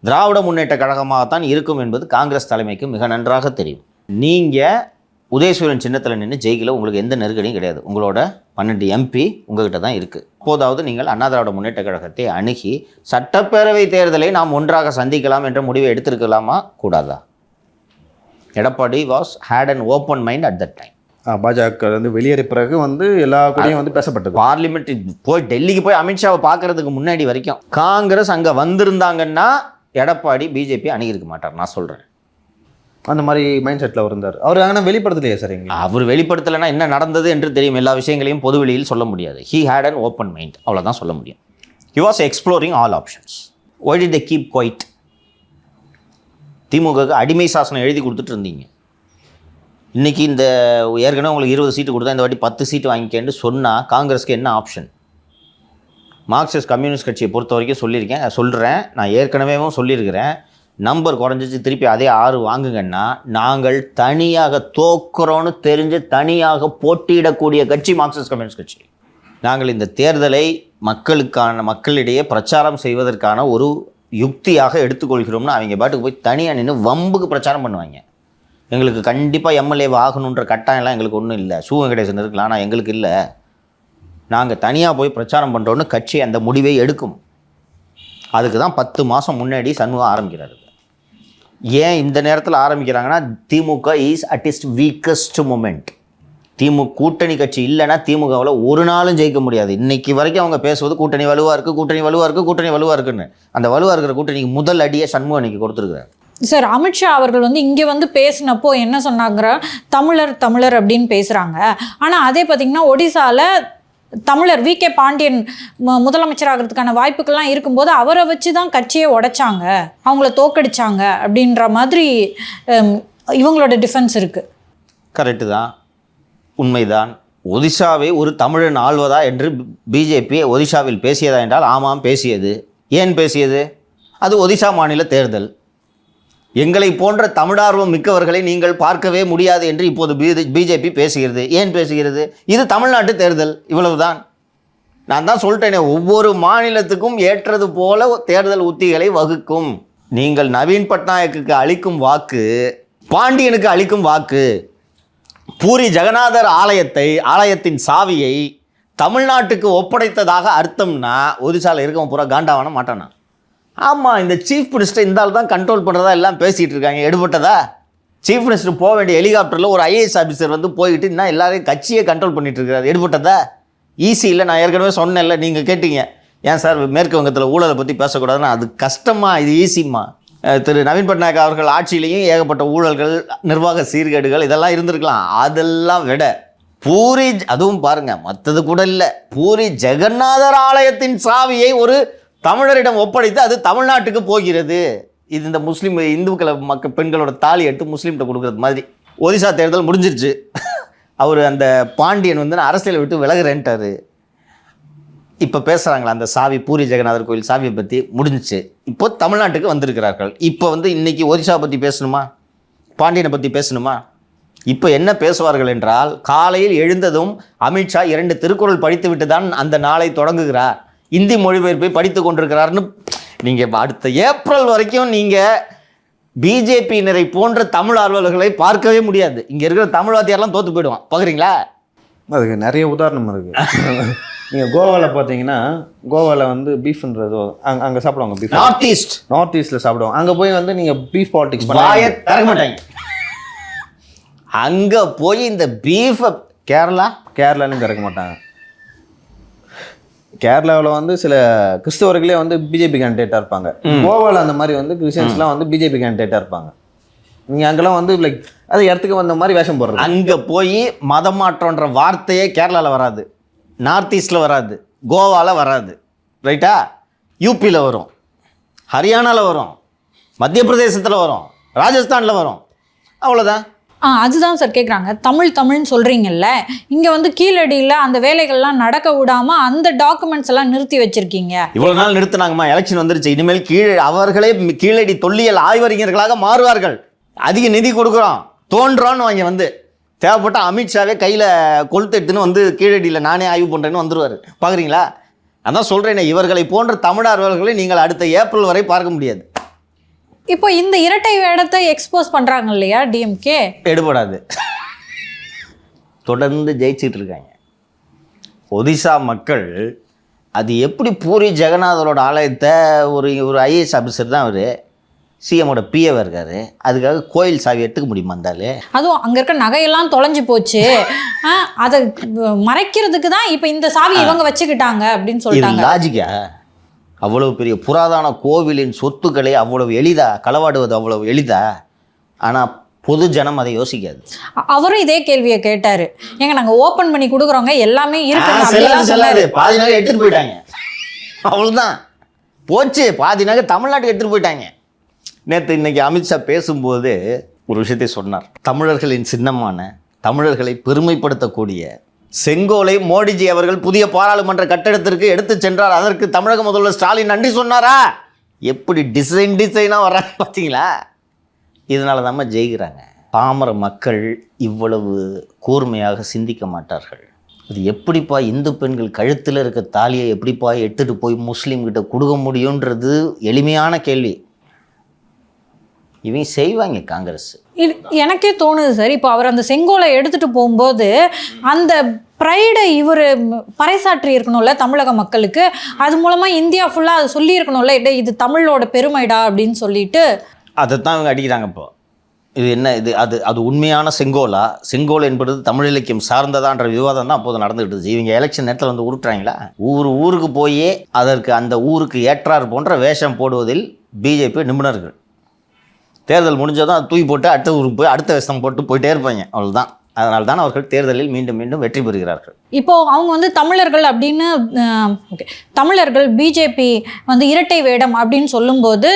திராவிட முன்னேற்ற கழகமாகத்தான் இருக்கும் என்பது காங்கிரஸ் தலைமைக்கு மிக நன்றாக தெரியும். நீங்கள் உதயசூரியன் சின்னத்தில் நின்று ஜெயிக்கல, உங்களுக்கு எந்த நெருக்கடியும் கிடையாது. உங்களோட 12 எம்பி உங்ககிட்ட தான் இருக்குது. அப்போதாவது நீங்கள் அண்ணா திராவிட முன்னேற்ற கழகத்தை அணுகி சட்டப்பேரவை தேர்தலை நாம் ஒன்றாக சந்திக்கலாம் என்ற முடிவை எடுத்திருக்கலாமா கூடாதா? Edappadi had an open mind at that time. பாஜக வந்து வெளியேறிய பிறகு வந்து எல்லா கூடயும் வந்து பேசப்பட்டது. பார்லிமெண்ட் போய் டெல்லிக்கு போய் அமித்ஷாவை பார்க்கறதுக்கு முன்னாடி வரைக்கும் காங்கிரஸ் அங்கே வந்திருந்தாங்கன்னா எடப்பாடி பிஜேபி அணுகிருக்க மாட்டார். நான் சொல்கிறேன், அந்த மாதிரி மைண்ட் செட்டில் இருந்தார் அவர். ஆனால் வெளிப்படுத்தலையே சார் எங்க. அவர் வெளிப்படுத்தலைன்னா என்ன நடந்தது என்று தெரியும். எல்லா விஷயங்களையும் பொதுவெளியில் சொல்ல முடியாது. He had an open mind, அவ்வளோதான் சொல்ல முடியும். He was exploring all options. Why did they keep quiet? திமுகவுக்கு அடிமை சாசனம் எழுதி கொடுத்துட்டு இருந்தீங்க. இன்றைக்கி இந்த ஏற்கனவே உங்களுக்கு 20 சீட்டு கொடுத்தா இந்த வாட்டி 10 சீட்டு வாங்கிக்கேன்னு சொன்னால் காங்கிரஸுக்கு என்ன ஆப்ஷன்? மார்க்சிஸ்ட் கம்யூனிஸ்ட் கட்சியை பொறுத்த வரைக்கும் சொல்கிறேன், நான் ஏற்கனவேவும் சொல்லியிருக்கிறேன். நம்பர் குறைஞ்சிச்சு, திருப்பி அதே 6 வாங்குங்கன்னா நாங்கள் தனியாக தோக்குறோன்னு தெரிஞ்சு தனியாக போட்டியிடக்கூடிய கட்சி மார்க்சிஸ்ட் கம்யூனிஸ்ட் கட்சி. நாங்கள் இந்த தேர்தலை மக்களிடையே பிரச்சாரம் செய்வதற்கான ஒரு யுக்தியாக எடுத்துக்கொள்கிறோம்னு அவங்க பாட்டுக்கு போய் தனியாக நின்று வம்புக்கு பிரச்சாரம் பண்ணுவாங்க. எங்களுக்கு கண்டிப்பாக எம்எல்ஏ ஆகணுன்ற கட்டாயம்லாம் எங்களுக்கு ஒன்றும் இல்லை. வெங்கடேசன் இருக்கலாம், ஆனால் எங்களுக்கு இல்லை. நாங்கள் தனியாக போய் பிரச்சாரம் பண்ணுறோன்னு கட்சி அந்த முடிவை எடுக்கும். அதுக்கு தான் 10 மாதம் முன்னாடி சண்முகம் ஆரம்பிக்கிறாரு. ஏன் இந்த நேரத்தில் ஆரம்பிக்கிறாங்கன்னா திமுக இஸ் அட் இஸ்ட் வீக்கஸ்ட் மூமெண்ட். திமுக கூட்டணி கட்சி இல்லைன்னா திமுகவில் ஒரு நாளும் ஜெயிக்க முடியாது. இன்றைக்கி வரைக்கும் அவங்க பேசுவது கூட்டணி வலுவாக இருக்குது, கூட்டணி வலுவாக இருக்குது, கூட்டணி வலுவாக இருக்குன்னு. அந்த வலுவாக இருக்கிற கூட்டணிக்கு முதல் அடியை சண்முகம் இன்னைக்கு கொடுத்துருக்குறாரு. சார் அமித்ஷா அவர்கள் வந்து இங்கே வந்து பேசினப்போ என்ன சொன்னாங்க, தமிழர் அப்படின்னு பேசுகிறாங்க. ஆனால் அதே பார்த்திங்கன்னா ஒடிசாவில் தமிழர் வி.கே. பாண்டியன் முதலமைச்சராகிறதுக்கான வாய்ப்புகள்லாம் இருக்கும்போது அவரை வச்சு தான் கட்சியை உடைச்சாங்க, அவங்கள தோக்கடிச்சாங்க அப்படின்ற மாதிரி இவங்களோட டிஃபென்ஸ் இருக்குது. கரெக்டு தான், உண்மைதான். ஒடிசாவை ஒரு தமிழன் ஆள்வதா என்று பிஜேபி ஒடிசாவில் பேசியதா என்றால் ஆமாம் பேசியது. ஏன் பேசியது? அது ஒடிசா மாநில தேர்தல். எங்களை போன்ற தமிழார்வம் மிக்கவர்களை நீங்கள் பார்க்கவே முடியாது என்று இப்போது பிஜேபி பேசுகிறது. ஏன் பேசுகிறது? இது தமிழ்நாட்டு தேர்தல், இவ்வளவுதான். நான் தான் சொல்லிட்டேனே, ஒவ்வொரு மாநிலத்துக்கும் ஏற்றது போல தேர்தல் உத்திகளை வகுக்கும். நீங்கள் நவீன் பட்நாயக்குக்கு அளிக்கும் வாக்கு பாண்டியனுக்கு அளிக்கும் வாக்கு. பூரி ஜெகநாதர் ஆலயத்தின் சாவியை தமிழ்நாட்டுக்கு ஒப்படைத்ததாக அர்த்தம்னா ஒடிசாவில் இருக்கவன் பூரா காண்டாவான மாட்டானா? ஆமாம், இந்த சீஃப் மினிஸ்டர் இந்த ஆள் தான் கண்ட்ரோல் பண்ணுறதா எல்லாம் பேசிகிட்டு இருக்காங்க. எடுபட்டதா? சீஃப் மினிஸ்டர் போக வேண்டிய ஹெலிகாப்டரில் ஒரு ஐஏஎஸ் ஆஃபீஸர் வந்து போயிட்டு இன்னும் எல்லாரையும் கட்சியை கண்ட்ரோல் பண்ணிட்டு இருக்கிறார். எடுபட்டதா? ஈஸி இல்லை. நான் ஏற்கனவே சொன்னேன்ல, நீங்கள் கேட்டீங்க ஏன் சார் மேற்கு வங்கத்தில் ஊழலை பற்றி பேசக்கூடாதுன்னா, அது கஷ்டமா இது ஈஸிம்மா. திரு நவீன் பட்நாயக் அவர்கள் ஆட்சியிலையும் ஏகப்பட்ட ஊழல்கள், நிர்வாக சீர்கேடுகள் இதெல்லாம் இருந்திருக்கலாம். அதெல்லாம் விட பூரி, அதுவும் பாருங்கள் மற்றது கூட இல்லை, பூரி ஜெகநாதர் ஆலயத்தின் சாவியை ஒரு தமிழரிடம் ஒப்படைத்து அது தமிழ்நாட்டுக்கு போகிறது. இது இந்த முஸ்லீம் இந்துக்களை பெண்களோட தாலி எடுத்து முஸ்லீம்கிட்ட கொடுக்குறது மாதிரி. ஒடிசா தேர்தல் முடிஞ்சிருச்சு. அவர் அந்த பாண்டியன் வந்து அரசியலை விட்டு விலகுறேன்ட்டார். இப்போ பேசுகிறாங்களா அந்த சாவி, பூரி ஜெகநாதர் கோயில் சாவியை பற்றி? முடிஞ்சிச்சு. இப்போ தமிழ்நாட்டுக்கு வந்திருக்கிறார்கள். இப்போ வந்து இன்றைக்கி ஒடிசா பற்றி பேசணுமா, பாண்டியனை பற்றி பேசணுமா? இப்போ என்ன பேசுவார்கள் என்றால், காலையில் எழுந்ததும் அமித்ஷா 2 திருக்குறள் படித்துவிட்டு தான் அந்த நாளை தொடங்குகிறார், இந்தி மொழிபெயர்ப்பை படித்து கொண்டிருக்கிறார்னு. நீங்கள் அடுத்த ஏப்ரல் வரைக்கும் நீங்கள் பிஜேபியினரை போன்ற தமிழ் ஆர்வலர்களை பார்க்கவே முடியாது. இங்கே இருக்கிற தமிழ் வாத்தியாரெல்லாம் தோற்று போயிடுவான். பார்க்குறீங்களா? அதுக்கு நிறைய உதாரணம் இருக்குது. நீங்கள் கோவாவில் பார்த்தீங்கன்னா, கோவாவில் வந்து பீஃப்ன்றது அங்கே சாப்பிடுவாங்க. பீஃப் நார்த் ஈஸ்ட்டில் சாப்பிடுவாங்க. அங்கே போய் வந்து நீங்கள் பீஃப் பாலிடிக்ஸ் திறக்க மாட்டாங்க. அங்கே போய் இந்த பீஃபை கேரளாலையும் திறக்க மாட்டாங்க. கேரளாவில் வந்து சில கிறிஸ்தவர்களே வந்து பிஜேபி கேண்டிடேட்டாக இருப்பாங்க. கோவாவில் அந்த மாதிரி வந்து கிறிஸ்டியன்ஸ்லாம் வந்து பிஜேபி கேண்டிடேட்டாக இருப்பாங்க. நீங்கள் அங்கெல்லாம் வந்து லைக் அது இடத்துக்கு வந்த மாதிரி வேஷம் போடுறது. அங்கே போய் மதம் மாற்றம்ன்ற வார்த்தையே கேரளாவில் வராது, நார்த் ஈஸ்டில் வராது, கோவாவில் வராது, ரைட்டா? யூபியில் வரும், ஹரியானாவில் வரும், மத்திய பிரதேசத்தில் வரும், ராஜஸ்தானில் வரும், அவ்வளோதான். அதுதான் சார் கேட்குறாங்க. தமிழ்னு சொல்கிறீங்கல்ல, இங்கே வந்து கீழடியில் அந்த வேலைகள்லாம் நடக்க விடாமல் அந்த டாக்குமெண்ட்ஸ் எல்லாம் நிறுத்தி வச்சுருக்கீங்க. இவ்வளோ நாள் நிறுத்தினாங்கம்மா, எலெக்ஷன் வந்துருச்சு, இனிமேல் அவர்களே கீழடி தொல்லியல் ஆய்வறிஞர்களாக மாறுவார்கள். அதிக நிதி கொடுக்குறோம், தோன்றோன்னு வாங்க வந்து தேவைப்பட்ட அமித்ஷாவே கையில் கொளுத்து எடுத்துன்னு வந்து கீழடியில் நானே ஆய்வு பண்ணுறேன்னு வந்துடுவார். பார்க்குறீங்களா? அதான் சொல்கிறேனே, இவர்களை போன்ற தமிழர்களை நீங்கள் அடுத்த ஏப்ரல் வரை பார்க்க முடியாது. இப்போ இந்த இரட்டை வேடத்தை எக்ஸ்போஸ் பண்ணுறாங்க இல்லையா டிஎம்கே, எடுபடாது. தொடர்ந்து ஜெயிச்சிட்டு இருக்காங்க ஒடிசா மக்கள். அது எப்படி பூரி ஜெகநாதரோட ஆலயத்தை ஒரு ஐஏஎஸ் ஆஃபீஸர் தான் அவர், சிஎமோட பிஏவா இருக்காரு, அதுக்காக கோயில் சாவி எடுத்துக்க முடியுமா இருந்தாலே? அதுவும் அங்கே இருக்க நகையெல்லாம் தொலைஞ்சு போச்சு, அதை மறைக்கிறதுக்கு தான் இப்போ இந்த சாவி இவங்க வச்சுக்கிட்டாங்க அப்படின்னு சொல்லிட்டாங்க. லாஜிக்கா? அவ்வளவு பெரிய புராதன கோவிலின் சொத்துக்களை அவ்வளவு எளிதா களவாடுவது அவ்வளவு எளிதா? ஆனால் பொது ஜனம் அதை யோசிக்காது. அவரும் இதே கேள்வியை கேட்டாரு, ஏங்க நாங்கள் ஓப்பன் பண்ணி கொடுக்குறோங்க எல்லாமே இருக்கு, பாதி நகை எடுத்துட்டு போயிட்டாங்க, அவ்வளோதான் போச்சு, பாதி நகை தமிழ்நாட்டுக்கு எடுத்துட்டு போயிட்டாங்க. இன்னைக்கு அமித்ஷா பேசும்போது ஒரு விஷயத்தை சொன்னார். தமிழர்களின் சின்னமான, தமிழர்களை பெருமைப்படுத்தக்கூடிய செங்கோலை மோடிஜி அவர்கள் புதிய பாராளுமன்ற கட்டடத்திற்கு எடுத்து சென்றார். அதற்கு தமிழக முதல்வர் ஸ்டாலின் நன்றி சொன்னாரா? எப்படி டிசைனாக வர்றாங்க பார்த்தீங்களா? இதனால தான் ஜெயிக்கிறாங்க. பாமர மக்கள் இவ்வளவு கூர்மையாக சிந்திக்க மாட்டார்கள். அது எப்படிப்பா இந்து பெண்கள் கழுத்தில் இருக்க தாலியை எப்படிப்பா எடுத்துகிட்டு போய் முஸ்லீம்கிட்ட கொடுக்க முடியுன்றது எளிமையான கேள்வி. இவங்க செய்வாங்க காங்கிரஸ். எனக்கே தோணுது சார், இப்போ அவர் அந்த செங்கோலை எடுத்துகிட்டு போகும்போது அந்த ப்ரைடை இவர் பறைசாற்றி இருக்கணும்ல தமிழக மக்களுக்கு, அது மூலமாக இந்தியா ஃபுல்லாக அது சொல்லி இருக்கணும்ல, இது தமிழோட பெருமைடா அப்படின்னு சொல்லிட்டு அதைத்தான் இவங்க அடிக்கிறாங்க. இப்போ இது என்ன, இது அது உண்மையான செங்கோலா? செங்கோல் என்பது தமிழ் இலக்கியம் சார்ந்ததான்ற விவாதம் தான் அப்போது நடந்துகிட்டு. இவங்க எலெக்ஷன் நேரத்தில் வந்து உருட்டுறாங்களா? ஊருக்கு போய் அதற்கு அந்த ஊருக்கு ஏற்றார் போன்ற வேஷம் போடுவதில் பிஜேபி நிபுணர்கள். தேர்தல் முடிஞ்சதும் அது தூக்கி போட்டு அடுத்த ஊருக்கு போய் அடுத்த வேஷம் போட்டு போயிட்டே இருப்பாங்க, அவ்வளோதான். அதனால தான் அவர்கள் தேர்தலில் மீண்டும் மீண்டும் வெற்றி பெறுகிறார்கள். இப்போ அவங்க வந்து தமிழர்கள் அப்படின்னு தமிழர்கள் பிஜேபி வந்து இரட்டை வேடம் அப்படின்னு சொல்லும்போது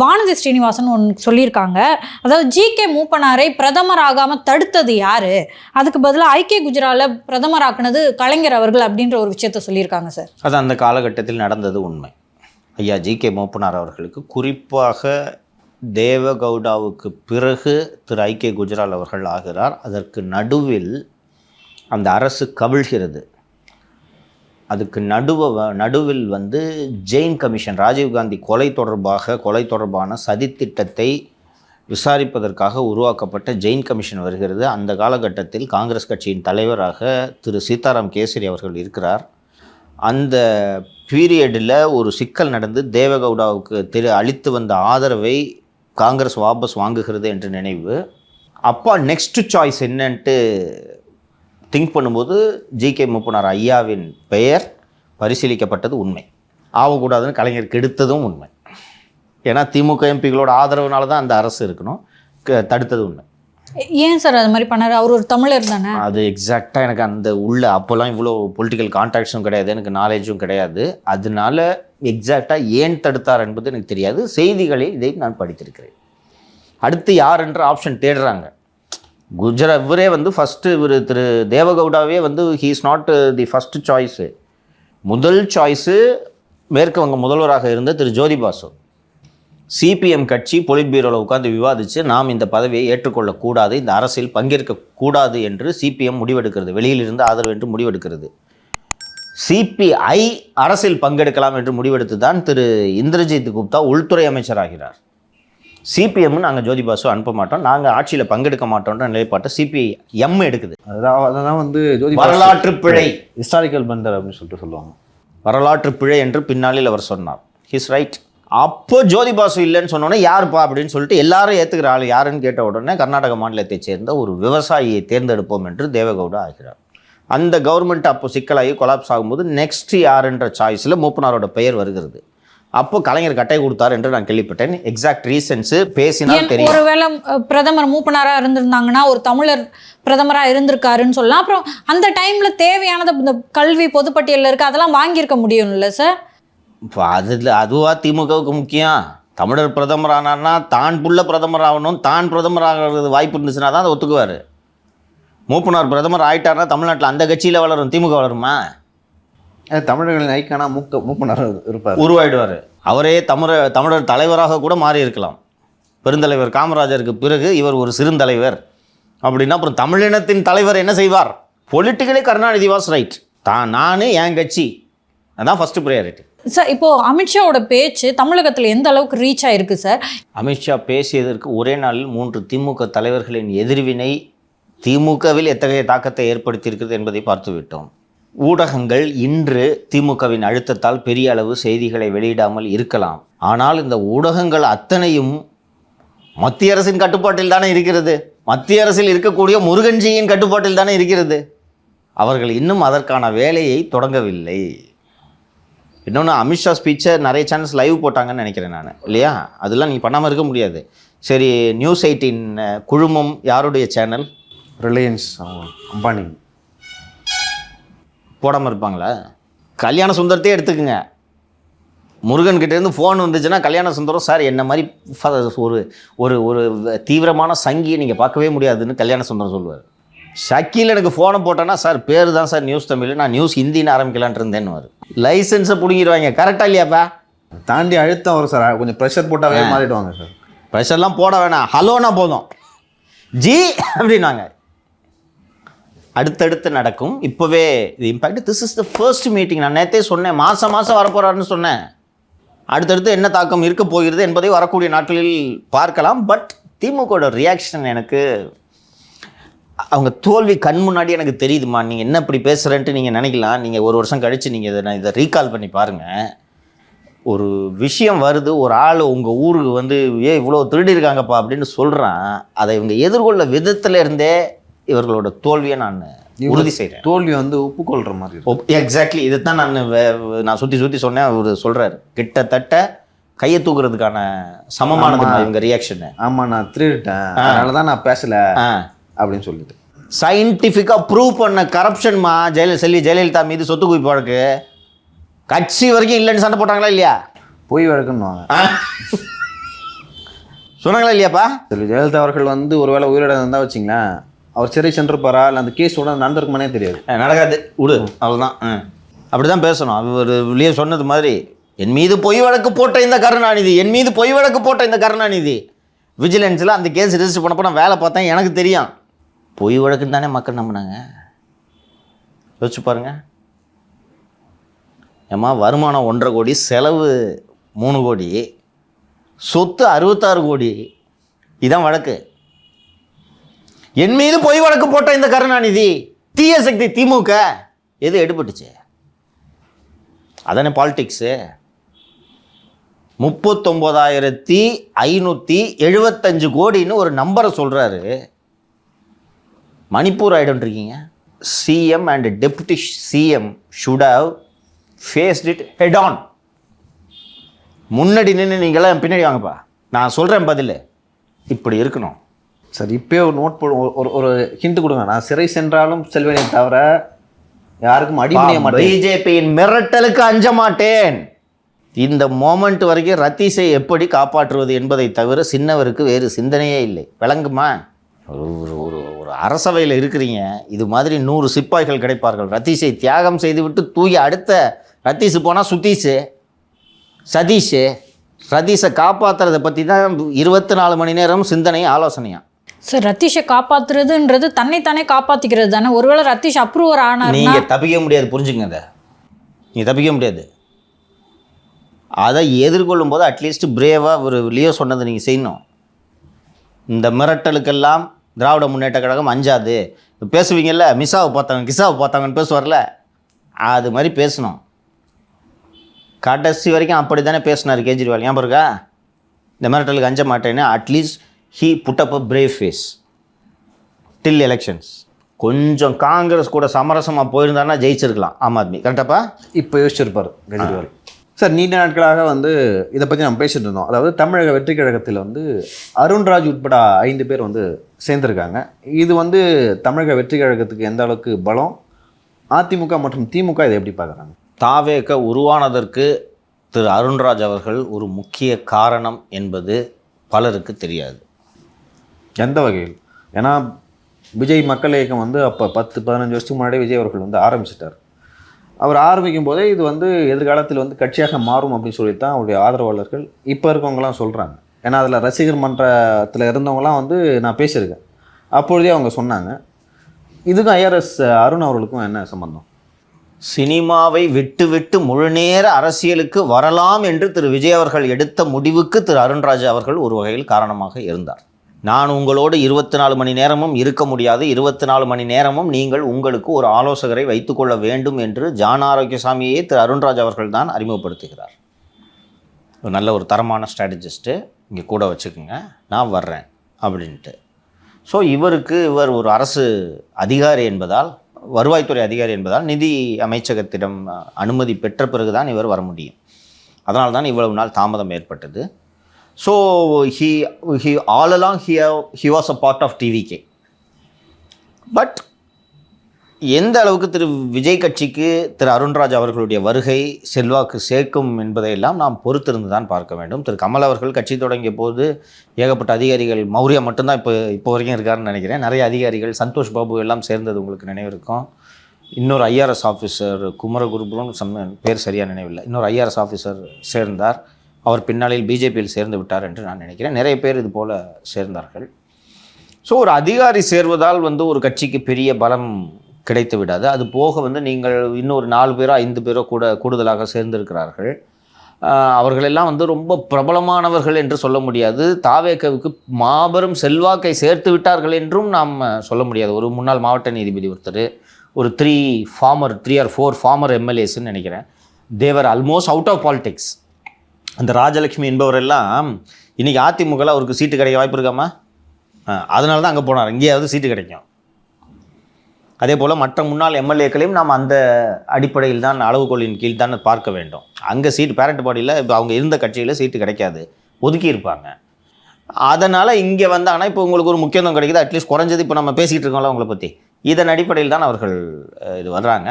வானதி ஸ்ரீனிவாசன் ஒன்று சொல்லியிருக்காங்க. அதாவது ஜிகே மூப்பனாரை பிரதமர் ஆகாமல் தடுத்தது யாரு, அதுக்கு பதிலாக ஐக்கிய குஜரால பிரதமர் ஆக்குனது கலைஞர் அவர்கள் அப்படின்ற ஒரு விஷயத்த சொல்லியிருக்காங்க சார். அது அந்த காலகட்டத்தில் நடந்தது உண்மை. ஐயா ஜிகே மூப்பனார் அவர்களுக்கு, குறிப்பாக தேவகவுடாவுக்கு பிறகு திரு ஐக்கிய குஜரால் அவர்கள் ஆகிறார். அதற்கு நடுவில் அந்த அரசு கவிழ்கிறது. அதுக்கு நடுவில் வந்து ஜெயின் கமிஷன், ராஜீவ்காந்தி கொலை தொடர்பான சதித்திட்டத்தை விசாரிப்பதற்காக உருவாக்கப்பட்ட ஜெயின் கமிஷன் வருகிறது. அந்த காலகட்டத்தில் காங்கிரஸ் கட்சியின் தலைவராக திரு சீதாராம் கேசரி அவர்கள் இருக்கிறார். அந்த பீரியடில் ஒரு சிக்கல் நடந்து தேவகவுடாவுக்கு அளித்து வந்த ஆதரவை காங்கிரஸ் வாபஸ் வாங்குகிறது என்று நினைவு. அப்பா நெக்ஸ்ட் சாய்ஸ் என்னன்ட்டு திங்க் பண்ணும்போது ஜிகே மூப்பனார் ஐயாவின் பெயர் பரிசீலிக்கப்பட்டது உண்மை. ஆகக்கூடாதுன்னு கலைஞருக்கு எடுத்ததும் உண்மை. ஏன்னா திமுக எம்பிகளோட ஆதரவுனால தான் அந்த அரசு இருக்கணும், தடுத்தது உண்மை. ஏன் சார் அது மாதிரி பண்ணார்? அவர் ஒரு தமிழர் தானே. அது எக்ஸாக்டாக எனக்கு அந்த அப்போல்லாம் இவ்வளோ பொலிட்டிக்கல் கான்டாக்ட்ஸும் கிடையாது, எனக்கு நாலேஜும் கிடையாது. அதனால எக்ஸாக்டாக ஏன் தடுத்தார் என்பது எனக்கு தெரியாது. செய்திகளில் இதை நான் படித்திருக்கிறேன். அடுத்து யார் என்ற ஆப்ஷன் தேடுறாங்க. இவரே வந்து ஃபஸ்ட்டு இவர் திரு தேவகவுடாவே வந்து he is not the first choice. முதல் சாய்ஸு மேற்கு வங்க முதல்வராக இருந்த திரு ஜோதி பாசு. சிபிஎம் கட்சி பொலிட் பீரோவில் உட்கார்ந்து விவாதித்து நாம் இந்த பதவியை ஏற்றுக்கொள்ளக்கூடாது, இந்த அரசியல் பங்கேற்கக்கூடாது என்று சிபிஎம் முடிவெடுக்கிறது. வெளியிலிருந்து ஆதரவு என்று முடிவெடுக்கிறது. சிபிஐ அரசியல் பங்கெடுக்கலாம் என்று முடிவெடுத்து தான் திரு இந்திரஜித் குப்தா உள்துறை அமைச்சராகிறார். சிபிஎம் நாங்கள் ஜோதி பாசு அனுப்ப மாட்டோம், நாங்கள் ஆட்சியில் பங்கெடுக்க மாட்டோன்ற நிலைப்பாட்டை சிபிஎம் எடுக்குது. அதான் வந்து ஜோதி வரலாற்று பிழை, ஹிஸ்டாரிக்கல் பண்டர் அப்படின்னு சொல்லிட்டு சொல்லுவாங்க. வரலாற்று பிழை என்று பின்னாளில் அவர் சொன்னார். His right. அப்போ ஜோதி பாசு இல்லைன்னு சொன்னோன்னே யாருப்பா அப்படின்னு சொல்லிட்டு எல்லாரும் ஏற்றுக்கிற ஆள் யாருன்னு கேட்ட உடனே கர்நாடக மாநிலத்தைச் சேர்ந்த ஒரு விவசாயியை தேர்ந்தெடுப்போம் என்று தேவகவுடா ஆகிறார். அந்த கவர்மெண்ட் அப்போ சிக்கலாகி கொலாப்ஸ் ஆகும்போது நெக்ஸ்ட் யாருன்ற சாய்ஸில் மூப்பனாரோட பெயர் வருகிறது. அப்போ கலைஞர் கட்டை கொடுத்தார் என்று நான் கேள்விப்பட்டேன். எக்ஸாக்ட் ரீசன்ஸ் பேசினால் தெரியும். ஒருவேளை பிரதமர் மூப்பனாரா இருந்திருந்தாங்கன்னா ஒரு தமிழர் பிரதமரா இருந்திருக்காருன்னு சொல்லலாம். அப்புறம் அந்த டைம்ல தேவையானது இந்த கல்வி பொதுப்பட்டியலில் இருக்கு, அதெல்லாம் வாங்கியிருக்க முடியும்ல சார்? இப்போ அதுவா திமுகவுக்கு முக்கியம்? தமிழர் பிரதமர் ஆனார்னா தான் புள்ள பிரதமர் ஆகணும், தான் பிரதமர் ஆகிறது வாய்ப்பு இருந்துச்சுன்னா தான் அதை ஒத்துக்குவார். மூப்பனார் பிரதமர் ஆயிட்டார்னா தமிழ்நாட்டில் அந்த கட்சியில் வளரும், திமுக வளருமா? தமிழர்களின் ஐக்கானா மூப்பனார் இருப்பார், உருவாயிடுவார். அவரே தமிழர் தலைவராக கூட மாறி இருக்கலாம். பெருந்தலைவர் காமராஜருக்கு பிறகு இவர் ஒரு சிறுந்தலைவர் அப்படின்னா அப்புறம் தமிழினத்தின் தலைவர் என்ன செய்வார்? Politically Karunanidhi was right. நான் என் கட்சி அதான் ஃபர்ஸ்ட் ப்ரையாரிட்டி. சார் இப்போ அமித்ஷாவோட பேச்சு தமிழகத்தில் எந்த அளவுக்கு ரீச் ஆயிருக்கு சார்? அமித்ஷா பேசியதற்கு ஒரே நாளில் 3 திமுக தலைவர்களின் எதிர்வினை திமுகவில் எத்தகைய தாக்கத்தை ஏற்படுத்தியிருக்கிறது என்பதை பார்த்துவிட்டோம். ஊடகங்கள் இன்று திமுகவின் அழுத்தத்தால் பெரிய அளவு செய்திகளை வெளியிடாமல் இருக்கலாம். ஆனால் இந்த ஊடகங்கள் அத்தனையும் மத்திய அரசின் கட்டுப்பாட்டில் தானே இருக்கிறது. மத்திய அரசில் இருக்கக்கூடிய முருகன்ஜியின் கட்டுப்பாட்டில் தானே இருக்கிறது. அவர்கள் இன்னும் அதற்கான வேலையை தொடங்கவில்லை. இன்னொன்று, அமித்ஷா ஸ்பீச்சை நிறைய சேனல்ஸ் லைவ் போட்டாங்கன்னு நினைக்கிறேன் நான், இல்லையா? அதெல்லாம் நீங்கள் பண்ணாமல் இருக்க முடியாது. சரி, நியூஸ் 18 குழுமம் யாருடைய சேனல்? ரிலையன்ஸ் அம்பானி. போடாமல் இருப்பாங்களா? கல்யாண சுந்தரத்தையே எடுத்துக்குங்க. முருகன் கிட்டேருந்து ஃபோன் வந்துச்சுன்னா கல்யாண சுந்தரம் சார் என்ன மாதிரி ஒரு ஒரு ஒரு தீவிரமான சங்கியை நீங்கள் பார்க்கவே முடியாதுன்னு கல்யாண சுந்தரம் சொல்லுவார். ஷக்கீல் எனக்கு ஃபோனை போட்டேன்னா சார் பேர் தான் சார் நியூஸ் தமிழ், நான் நியூஸ் ஹிந்தின்னு ஆரம்பிக்கலான் இருந்தேன்னு வரும். லைசன்ஸை பிடிங்கிடுவாங்க. கரெக்டாக இல்லையாப்பா? தாண்டி அழுத்தம் வரும் சார், கொஞ்சம் ப்ரெஷர் போட்டாவே மாறிடுவாங்க சார். ப்ரெஷர்லாம் போட வேணாம், ஹலோனா போதும், ஜி அப்படின்னாங்க. அடுத்தடுத்து நடக்கும். இப்போவே இது impact. This is the first meeting. நான் நேற்றே சொன்னேன், மாதம் வரப்போகிறாருன்னு சொன்னேன். அடுத்தடுத்து என்ன தாக்கம் இருக்க போகிறது என்பதை வரக்கூடிய நாட்களில் பார்க்கலாம். பட் திமுகவோட ரியாக்ஷன் எனக்கு, அவங்க தோல்வி கண் முன்னாடி எனக்கு தெரியுதுமா. நீங்கள் என்ன இப்படி பேசுகிறேன்ட்டு நீங்கள் நினைக்கலாம். நீங்கள் ஒரு வருஷம் கழித்து நீங்கள் இதை ரீகால் பண்ணி பாருங்கள். ஒரு விஷயம் வருது, ஒரு ஆள் உங்கள் ஊருக்கு வந்து இவ்வளோ திருடி இருக்காங்கப்பா அப்படின்னு சொல்கிறான். அதை இவங்க எதிர்கொள்ள விதத்தில் இருந்தே இவர்களோட தோல்வியை நான் உறுதி செய்கிறேன். தோல்வி வந்து ஒப்புக்கொள்கிற மாதிரி. எக்ஸாக்ட்லி இதை தான் நான் சுற்றி சொன்னேன். அவர் சொல்கிறார், கிட்டத்தட்ட கையை தூக்குறதுக்கான சமமானது இவங்க ரியாக்ஷனு. ஆமாம், நான் திருடிட்டேன், அதனால தான் நான் பேசலை அப்படின்னு சொல்லிட்டு சயின்டிஃபிக்காக ப்ரூவ் பண்ண கரப்ஷன்மா ஜெயலலிதா மீது சொத்து குவிப்பு வழக்கு கட்சி வரைக்கும் இல்லைன்னு சண்டை போட்டாங்களா இல்லையா? பொய் வழக்குன்னுவாங்க. சொன்னாங்களா இல்லையாப்பா? ஜெயலலிதா அவர்கள் வந்து ஒருவேளை உயிரிழந்து இருந்தால் வச்சிங்களேன், அவர் சிறை சென்றிருப்பாரா இல்லை அந்த கேஸ் உடனே நடந்திருக்குமானே தெரியாது. நடக்காது, விடு, அவ்வளோதான். அப்படி தான் பேசணும். அவர் வெளியே சொன்னது மாதிரி, என் மீது பொய் வழக்கு போட்ட இந்த கருணாநிதி விஜிலன்ஸில் அந்த கேஸ் ரெஜிஸ்டர் பண்ணப்போ நான் வேலை பார்த்தேன், எனக்கு தெரியும். பொய் வழக்குன்னு தானே மக்கள் நம்பினாங்க. யோசிச்சு பாருங்க. ஏம்மா, வருமானம் 1.5 கோடி, செலவு 3 கோடி, சொத்து 66 கோடி. இதான் வழக்கு. என் மீது பொய் வழக்கு போட்ட இந்த கருணாநிதி, தீய சக்தி திமுக. எது எடுபட்டுச்சு? அதானே பாலிடிக்ஸு. 39,575 கோடின்னு ஒரு நம்பரை சொல்கிறாரு. மணிப்பூர் ஆகிடும்ன்றீங்க. CM and deputy CM should have faced it head on. முன்னாடி நின்று நீங்களாம் பின்னாடி வாங்கப்பா, நான் சொல்கிறேன் பதில். இப்படி இருக்கணும் சார். இப்போயே ஒரு நோட் போடு, ஒரு ஹிண்ட் கொடுங்க. நான் சிறை சென்றாலும் செல்வேனே தவிர யாருக்கும் அடிபணிய மாட்டேன். பிஜேபியின் மிரட்டலுக்கு அஞ்ச மாட்டேன். இந்த மோமெண்ட் வரைக்கும் ரத்தீஷை எப்படி காப்பாற்றுவது என்பதை தவிர சின்னவருக்கு வேறு சிந்தனையே இல்லை. விளங்குமா? ஒரு அரசவையில் இருக்கிறீங்க, இது மாதிரி 100 சிப்பாய்கள் கிடைப்பார்கள். ரத்தீஷை தியாகம் செய்துவிட்டு தூக்கி அடுத்த ரத்தீஷ் போனால் சுத்தீஷு, சதீஷு, ரதீஷை காப்பாற்றுறதை பற்றி தான் 24 மணி நேரம் சிந்தனை ஆலோசனையா. சார் ரத்தீஷை காப்பாத்துறதுன்றது தன்னைத்தானே காப்பாத்திக்கிறது தானே. ஒருவேளை ரத்தீஷ் அப்ரூவர் ஆனார்னா நீங்கள் தப்பிக்க முடியாது, புரிஞ்சுங்க. அதை நீங்கள் தப்பிக்க முடியாது. அதை எதிர்கொள்ளும் போது அட்லீஸ்ட் பிரேவாக ஒரு லியோ சொன்னதை நீங்கள் செய்யணும். இந்த மிரட்டலுக்கெல்லாம் திராவிட முன்னேற்ற கழகம் அஞ்சாது. பேசுவீங்கல்ல, மிஸ்ஸாவை பார்த்தாங்க கிஸ்ஸாவை பார்த்தாங்கன்னு பேசுவார்ல, அது மாதிரி பேசணும். கடைசி வரைக்கும் அப்படி தானே பேசினார் கேஜ்ரிவால், ஞாபகம் இருக்கா? இந்த மிரட்டலுக்கு அஞ்ச மாட்டேன்னு. At least he put up a brave face till elections. கொஞ்சம் காங்கிரஸ் கூட சமரசமாக போயிருந்தாருன்னா ஜெயிச்சிருக்கலாம் ஆம் ஆத்மி. கரெக்டாப்பா? இப்போ யோசிச்சிருப்பார் கெஜ்ரிவால். சார் நீண்ட நாட்களாக வந்து இதை பற்றி நம்ம பேசிட்டு இருந்தோம். அதாவது தமிழக வெற்றி கழகத்தில் வந்து அருண்ராஜ் உட்பட 5 பேர் வந்து சேர்ந்துருக்காங்க. இது வந்து தமிழக வெற்றி கழகத்துக்கு எந்த அளவுக்கு பலம், அதிமுக மற்றும் திமுக இதை எப்படி பார்க்குறாங்க? தாவேக உருவானதற்கு திரு அருண்ராஜ் அவர்கள் ஒரு முக்கிய காரணம் என்பது பலருக்கு தெரியாது. எந்த வகையில்? ஏன்னா விஜய் மக்கள் இயக்கம் வந்து அப்போ 10-15 வருஷத்துக்கு முன்னாடி விஜய் அவர்கள் வந்து ஆரம்பிச்சிட்டார். அவர் ஆரம்பிக்கும் போதே இது வந்து எதிர்காலத்தில் வந்து கட்சியாக மாறும் அப்படின்னு சொல்லித்தான் அவருடைய ஆதரவாளர்கள் இப்போ இருக்கவங்களாம் சொல்கிறாங்க. ஏன்னா அதில் ரசிகர் மன்றத்தில் இருந்தவங்களாம் வந்து நான் பேசியிருக்கேன். அப்பொழுதே அவங்க சொன்னாங்க. இதுக்கும் ஐஆர்எஸ் அருண் அவர்களுக்கும் என்ன சம்பந்தம்? சினிமாவை விட்டு விட்டு முழுநேர அரசியலுக்கு வரலாம் என்று திரு விஜய் அவர்கள் எடுத்த முடிவுக்கு திரு அருண்ராஜ் அவர்கள் ஒரு வகையில் காரணமாக இருந்தார். நான் உங்களோடு 24 மணி நேரமும் இருக்க முடியாது, 24 மணி நேரமும் நீங்கள் உங்களுக்கு ஒரு ஆலோசகரை வைத்துக்கொள்ள வேண்டும் என்று ஜான் ஆரோக்கியசாமியே திரு அருண்ராஜ் அவர்கள் தான் அறிமுகப்படுத்துகிறார். ஒரு நல்ல ஒரு தரமான ஸ்ட்ராட்டஜிஸ்ட்டு இங்கே கூட வச்சுக்கோங்க, நான் வர்றேன் அப்படின்ட்டு. ஸோ இவர் ஒரு அரசு அதிகாரி என்பதால், வருவாய்த்துறை அதிகாரி என்பதால் நிதி அமைச்சகத்திடம் அனுமதி பெற்ற பிறகுதான் இவர் வர முடியும். அதனால் தான் இவ்வளவு நாள் தாமதம் ஏற்பட்டது. So he all along he was a part of TVK. But எந்த அளவுக்கு திரு விஜய் கட்சிக்கு திரு அருண்ராஜ் அவர்களுடைய வருகை செல்வாக்கு சேர்க்கும் என்பதையெல்லாம் நாம் பொறுத்திருந்து தான் பார்க்க வேண்டும். திரு கமல் அவர்கள் கட்சி தொடங்கிய போது ஏகப்பட்ட அதிகாரிகள், மௌரியா மட்டும்தான் இப்போ வரைக்கும் இருக்காருன்னு நினைக்கிறேன், நிறைய அதிகாரிகள், சந்தோஷ் பாபு எல்லாம் சேர்ந்தது உங்களுக்கு நினைவு இருக்கும். இன்னொரு ஐஆர்எஸ் ஆஃபீஸர் குமரகுருபுரம் பேர் சரியாக நினைவில்லை, இன்னொரு ஐஆர்எஸ் ஆஃபீஸர் சேர்ந்தார். அவர் பின்னாளில் பிஜேபியில் சேர்ந்து விட்டார் என்று நான் நினைக்கிறேன். நிறைய பேர் இது போல் சேர்ந்தார்கள். ஸோ ஒரு அதிகாரி சேர்வதால் வந்து ஒரு கட்சிக்கு பெரிய பலம் கிடைத்து விடாது. அது போக வந்து நீங்கள் இன்னொரு 4 பேரோ 5 பேரோ கூடுதலாக சேர்ந்திருக்கிறார்கள். அவர்களெல்லாம் வந்து ரொம்ப பிரபலமானவர்கள் என்று சொல்ல முடியாது. தாவேகவுக்கு மாபெரும் செல்வாக்கை சேர்த்து விட்டார்கள் என்றும் நாம் சொல்ல முடியாது. ஒரு முன்னாள் மாவட்ட நீதிபதி ஒருத்தர், ஒரு 3 or 4 ஃபார்மர் எம்எல்ஏஸ்ன்னு நினைக்கிறேன், தேவர் ஆல்மோஸ்ட் அவுட் ஆஃப் பாலிடிக்ஸ். அந்த ராஜலட்சுமி என்பவரெல்லாம் இன்றைக்கி அதிமுகவில் அவருக்கு சீட்டு கிடைக்க வாய்ப்பு இருக்காமா? அதனால தான் அங்கே போனார், இங்கேயாவது சீட்டு கிடைக்கும். அதே போல் மற்ற முன்னாள் எம்எல்ஏக்களையும் நாம் அந்த அடிப்படையில் தான், அளவுகோலின் கீழ் தான் பார்க்க வேண்டும். அங்கே சீட்டு பேரண்ட் பாடியில் இப்போ அவங்க இருந்த கட்சியில் சீட்டு கிடைக்காது, ஒதுக்கி இருப்பாங்க. அதனால் இங்கே வந்தாங்கன்னா இப்போ உங்களுக்கு ஒரு முக்கியத்துவம் கிடைக்குது. அட்லீஸ்ட் குறைஞ்சது இப்போ நம்ம பேசிகிட்டு இருக்கோம்ல அவங்கள பற்றி, இதன் அடிப்படையில் தான் அவர்கள் இது வர்றாங்க.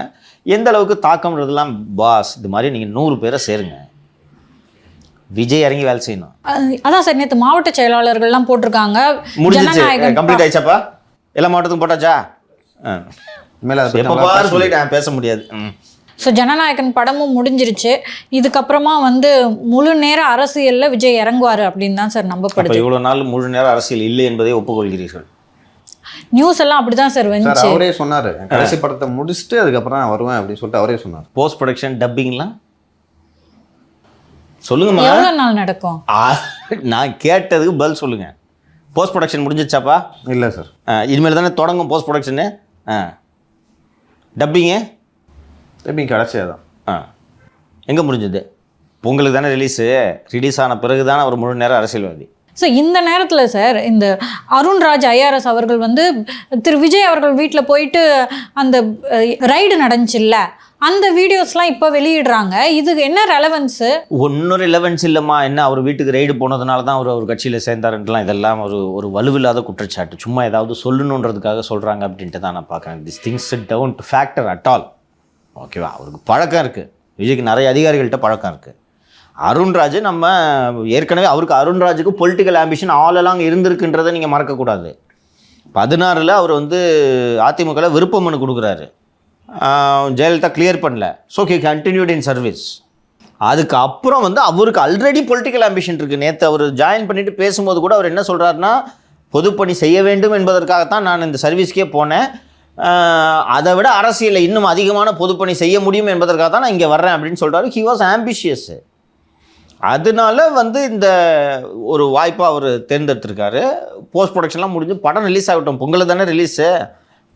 எந்த அளவுக்கு தாக்கம்ன்றதுலாம் பாஸ், இது மாதிரி நீங்கள் 100 பேரை சேருங்க, விஜய் இறங்கி வேலை செய்யணும். அதான் சார் நேற்று மாவட்ட செயலாளர்கள்லாம் போட்டிருக்காங்க. முடிஞ்சிச்சு, கம்ப்ளீட் ஆயிடுச்சாப்பா? எல்லா மாவட்டத்துக்கும் போட்டாச்சா? எப்போ சொல்லிட்டேன், பேச முடியாது. ஸோ ஜனநாயகன் படமும் முடிஞ்சிருச்சு. இதுக்கப்புறமா வந்து முழு நேர அரசியலில் விஜய் இறங்குவார் அப்படின்னு தான் சார் நம்பப்படுது. இவ்வளோ நாள் முழு நேர அரசியல் இல்லை என்பதை ஒப்புக்கொள்கிறீர்கள்? நியூஸ் எல்லாம் அப்படிதான் சார் வந்துச்சு. அவரே சொன்னார், கடைசி படத்தை முடிச்சுட்டு அதுக்கப்புறம் நான் வருவேன் அப்படின்னு சொல்லிட்டு அவரே சொன்னார். போஸ்ட் ப்ரொடக்ஷன் டப்பிங்லாம் சொல்லுங்கம்மா, எவ்வளோ நாள் நடக்கும்? நான் கேட்டதுக்கு பதில் சொல்லுங்க. போஸ்ட் ப்ரொடக்ஷன் முடிஞ்சிச்சாப்பா? இல்லை சார், இனிமேல் தானே தொடங்கும் போஸ்ட் ப்ரொடக்ஷனு. டப்பிங் கடைசியாக தான். எங்கே முடிஞ்சது? உங்களுக்கு தானே ரிலீஸ் ஆன பிறகு தானே அவர் முழு நேரம் அரசியல்வாதி. ஸோ இந்த நேரத்தில் சார் இந்த அருண்ராஜ் ஐஆர்எஸ் அவர்கள் வந்து திரு விஜய் அவர்கள் வீட்டில் போயிட்டு அந்த ரைடு நடந்துச்சுல்ல, அந்த வீடியோஸ்லாம் இப்போ வெளியிடுறாங்க. இதுக்கு என்ன ரெலவன்ஸு? ஒன்றும் ரெலவன்ஸ் இல்லைம்மா. என்ன அவர் வீட்டுக்கு ரைடு போனதுனால தான் அவர் கட்சியில் சேர்ந்தாருன்றலாம் இதெல்லாம் ஒரு வலுவில்லாத குற்றச்சாட்டு. சும்மா ஏதாவது சொல்லணுன்றதுக்காக சொல்கிறாங்க அப்படின்ட்டு தான் நான் பார்க்குறேன். This things down to factor at all. ஓகேவா? அவருக்கு பழக்கம் இருக்குது, விஜய்க்கு நிறைய அதிகாரிகள்கிட்ட பழக்கம் இருக்குது. அருண்ராஜ் நம்ம ஏற்கனவே அவருக்கு அருண்ராஜுக்கு பொலிட்டிக்கல் ஆம்பிஷன் ஆல் அலாங் இருந்திருக்குன்றதை நீங்கள் மறக்கக்கூடாது. 16 அவர் வந்து அதிமுகவில் விருப்ப மனு கொடுக்குறாரு, ஜெயலலிதா கிளியர் பண்ணல. So he continued in service. அதுக்கு அப்புறம் வந்து அவருக்கு ஆல்ரெடி பொலிட்டிக்கல் ஆம்பிஷன் இருக்குது. நேற்று அவர் ஜாயின் பண்ணிட்டு பேசும்போது கூட அவர் என்ன சொல்கிறாருன்னா, பொதுப்பணி செய்ய வேண்டும் என்பதற்காகத்தான் நான் இந்த சர்வீஸ்க்கே போனேன், அதை விட அரசியலில் இன்னும் அதிகமான பொதுப்பணி செய்ய முடியும் என்பதற்காக தான் நான் இங்கே வர்றேன் அப்படின்னு சொல்கிறாரு. He was ambitious. அதனால வந்து இந்த ஒரு வாய்ப்பாக அவர் தேர்ந்தெடுத்திருக்காரு. போஸ்ட் ப்ரொடக்ஷன்லாம் முடிஞ்சு படம் ரிலீஸ் ஆகட்டும், பொங்கல் தானே ரிலீஸு,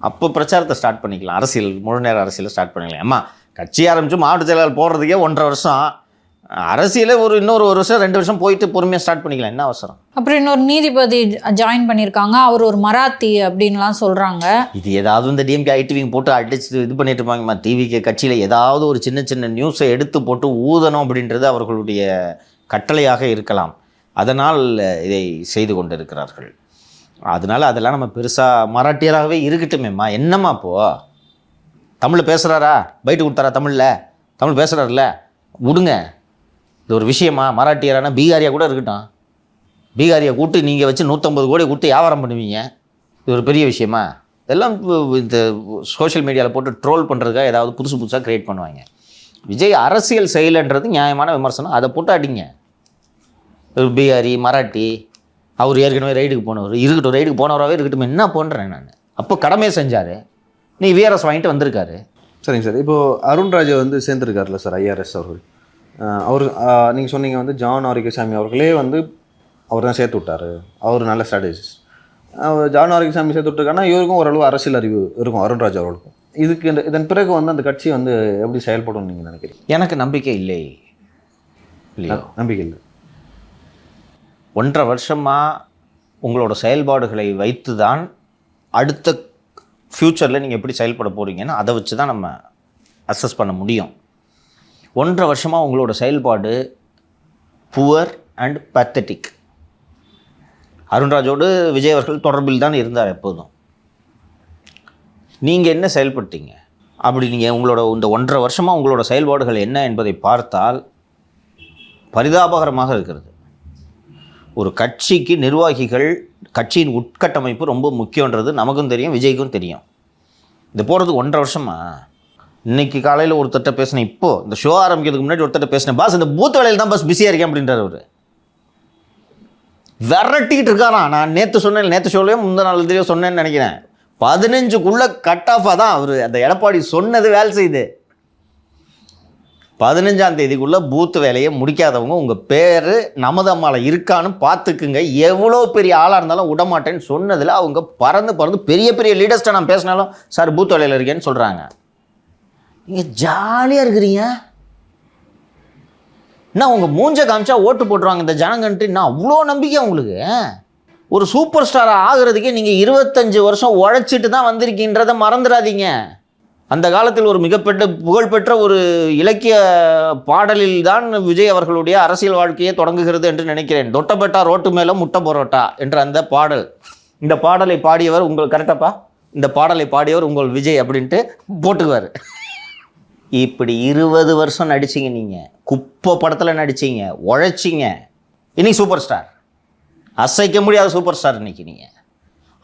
அப்போ பிரச்சாரத்தை ஸ்டார்ட் பண்ணிக்கலாம், அரசியல் முழு நேர அரசியலை ஸ்டார்ட் பண்ணிக்கலாம். அம்மா கட்சி ஆரம்பித்து மாவட்ட செயலாளர் போடுறதுக்கே 1.5 வருஷம், அரசியலே இன்னொரு 1 வருஷம் 2 வருஷம் போயிட்டு பொறுமையாக ஸ்டார்ட் பண்ணிக்கலாம், என்ன அவசரம்? அப்புறம் இன்னொரு நீதிபதி ஜாயின் பண்ணியிருக்காங்க, அவர் ஒரு மராத்தி அப்படின்லாம் சொல்கிறாங்க. இது ஏதாவது இந்த டிஎம்கே ஐடிவிங்க போட்டு அடிச்சு இது பண்ணிட்டு இருப்பாங்கம்மா. டிவிகே கட்சியில் ஏதாவது ஒரு சின்ன சின்ன நியூஸை எடுத்து போட்டு ஊதணும் அப்படின்றது அவர்களுடைய கட்டளையாக இருக்கலாம். அதனால் இதை செய்து கொண்டு இருக்கிறார்கள். அதனால் அதெல்லாம் நம்ம பெருசாக மராட்டியராகவே இருக்கட்டுமேம்மா. என்னம்மா இப்போது தமிழில் பேசுகிறாரா, பைட்டு கொடுத்தாரா, தமிழ் பேசுகிறாருல்ல, விடுங்க. இது ஒரு விஷயமா? மராட்டியரானா பீகாரியா கூட இருக்கட்டும், பீகாரியை கூட்டு நீங்கள் வச்சு 150 கோடி கொடுத்து வியாபாரம் பண்ணுவீங்க, இது ஒரு பெரிய விஷயமா? இதெல்லாம் இந்த சோஷியல் மீடியாவில் போட்டு ட்ரோல் பண்ணுறதுக்காக ஏதாவது புதுசாக க்ரியேட் பண்ணுவாங்க. விஜய் அரசியல் செயலன்றது நியாயமான விமர்சனம், அதை போட்டு அடிங்க. ஒரு பீகாரி மராட்டி, அவர் ஏற்கனவே ரைடுக்கு போனவர், ரைடுக்கு போனவராகவே இருக்கட்டும், என்ன பண்ணுறேன் நான். அப்போ கடமையை செஞ்சார், நீ விஆர்எஸ் வாங்கிட்டு வந்திருக்காரு. சரிங்க சார். இப்போது அருண்ராஜை வந்து சேர்ந்துருக்காருல்ல சார் ஐஆர்எஸ் அவர்கள், அவர் நீங்கள் சொன்னீங்க வந்து ஜான் ஆரோக்கியசாமி அவர்களே வந்து அவர் தான் சேர்த்து விட்டார், அவர் நல்ல ஸ்ட்ராட்டஜிஸ்ட். ஜான் ஆரோக்கியசாமி சேர்த்து விட்டுருக்காருன்னா இவருக்கும் ஓரளவு அரசியல் அறிவு இருக்கும் அருண்ராஜ் அவர்களுக்கும். இதன் பிறகு வந்து அந்த கட்சி வந்து எப்படி செயல்படும் நீங்கள் நினைக்கிறீங்க? எனக்கு நம்பிக்கை இல்லை. நம்பிக்கை இல்லை. 1.5 வருஷமாக உங்களோட செயல்பாடுகளை வைத்து தான் அடுத்த ஃப்யூச்சரில் நீங்கள் எப்படி செயல்பட போகிறீங்கன்னு அதை வச்சு தான் நம்ம அசஸ் பண்ண முடியும். 1.5 வருஷமாக உங்களோட செயல்பாடு புவர் அண்ட் பத்தட்டிக். அருண்ராஜோடு விஜய் அவர்கள் தொடர்பில் தான் இருந்தார் எப்போதும். நீங்கள் என்ன செயல்பட்டீங்க? அப்படி நீங்கள் உங்களோட இந்த 1.5 வருஷமாக உங்களோட செயல்பாடுகள் என்ன என்பதை பார்த்தால் பரிதாபகரமாக இருக்கிறது. ஒரு கட்சிக்கு நிர்வாகிகள், கட்சியின் உட்கட்டமைப்பு ரொம்ப முக்கியன்றது நமக்கும் தெரியும், விஜய்க்கும் தெரியும். இது போகிறதுக்கு 1.5 வருஷமா? இன்னைக்கு காலையில் ஒருத்தட்ட பேசினேன், இப்போது இந்த ஷோ ஆரம்பிக்கிறதுக்கு முன்னாடி ஒருத்தட்ட பேசினேன், பாஸ் இந்த பூத் வேலையில் தான் பாஸ் பிஸியாக இருக்கேன் அப்படின்றார் அவர். விரட்டிக்கிட்டு இருக்காராம். நான் நேற்று ஷோலையும் முந்தின நாள் தெரியும் சொன்னேன்னு நினைக்கிறேன், 15க்குள்ளே கட் ஆஃபாக தான் அவர் அந்த எடப்பாடி சொன்னது வேலை செய்யுது. 15ஆம் தேதிக்குள்ளே பூத்து வேலையை முடிக்காதவங்க உங்கள் பேர் நமது அம்மாவில் இருக்கான்னு பார்த்துக்குங்க. எவ்வளோ பெரிய ஆளாக இருந்தாலும் விடமாட்டேன்னு சொன்னதில் அவங்க பறந்து பெரிய பெரிய லீடர்ஸ்ட்டை நான் பேசினாலும் சார் பூத்து வேலையில் இருக்கேன்னு சொல்கிறாங்க. நீங்கள் ஜாலியாக இருக்கிறீங்க. என்ன உங்கள் மூஞ்ச காமிச்சா ஓட்டு போட்டுருவாங்க இந்த ஜனங்கன்ட்டு நான் அவ்வளோ நம்பிக்கை உங்களுக்கு? ஒரு சூப்பர் ஸ்டாராக ஆகிறதுக்கே நீங்கள் 25 வருஷம் உழைச்சிட்டு தான் வந்திருக்கின்றதை மறந்துடாதீங்க. அந்த காலத்தில் ஒரு புகழ்பெற்ற ஒரு இலக்கிய பாடலில் தான் விஜய் அவர்களுடைய அரசியல் வாழ்க்கையே தொடங்குகிறது என்று நினைக்கிறேன். தொட்டப்பட்டா ரோட்டு மேலே முட்டை பரோட்டா என்ற அந்த பாடல். இந்த பாடலை பாடியவர் உங்கள் கரெக்டாப்பா, இந்த பாடலை பாடியவர் உங்கள் விஜய் அப்படின்ட்டு போட்டுக்குவார். இப்படி 20 வருஷம் நடிச்சிங்க, நீங்கள் குப்பை படத்தில் நடிச்சிங்க, உழைச்சிங்க, இன்னைக்கு சூப்பர் ஸ்டார், அசைக்க முடியாத சூப்பர் ஸ்டார். இன்னைக்கு நீங்கள்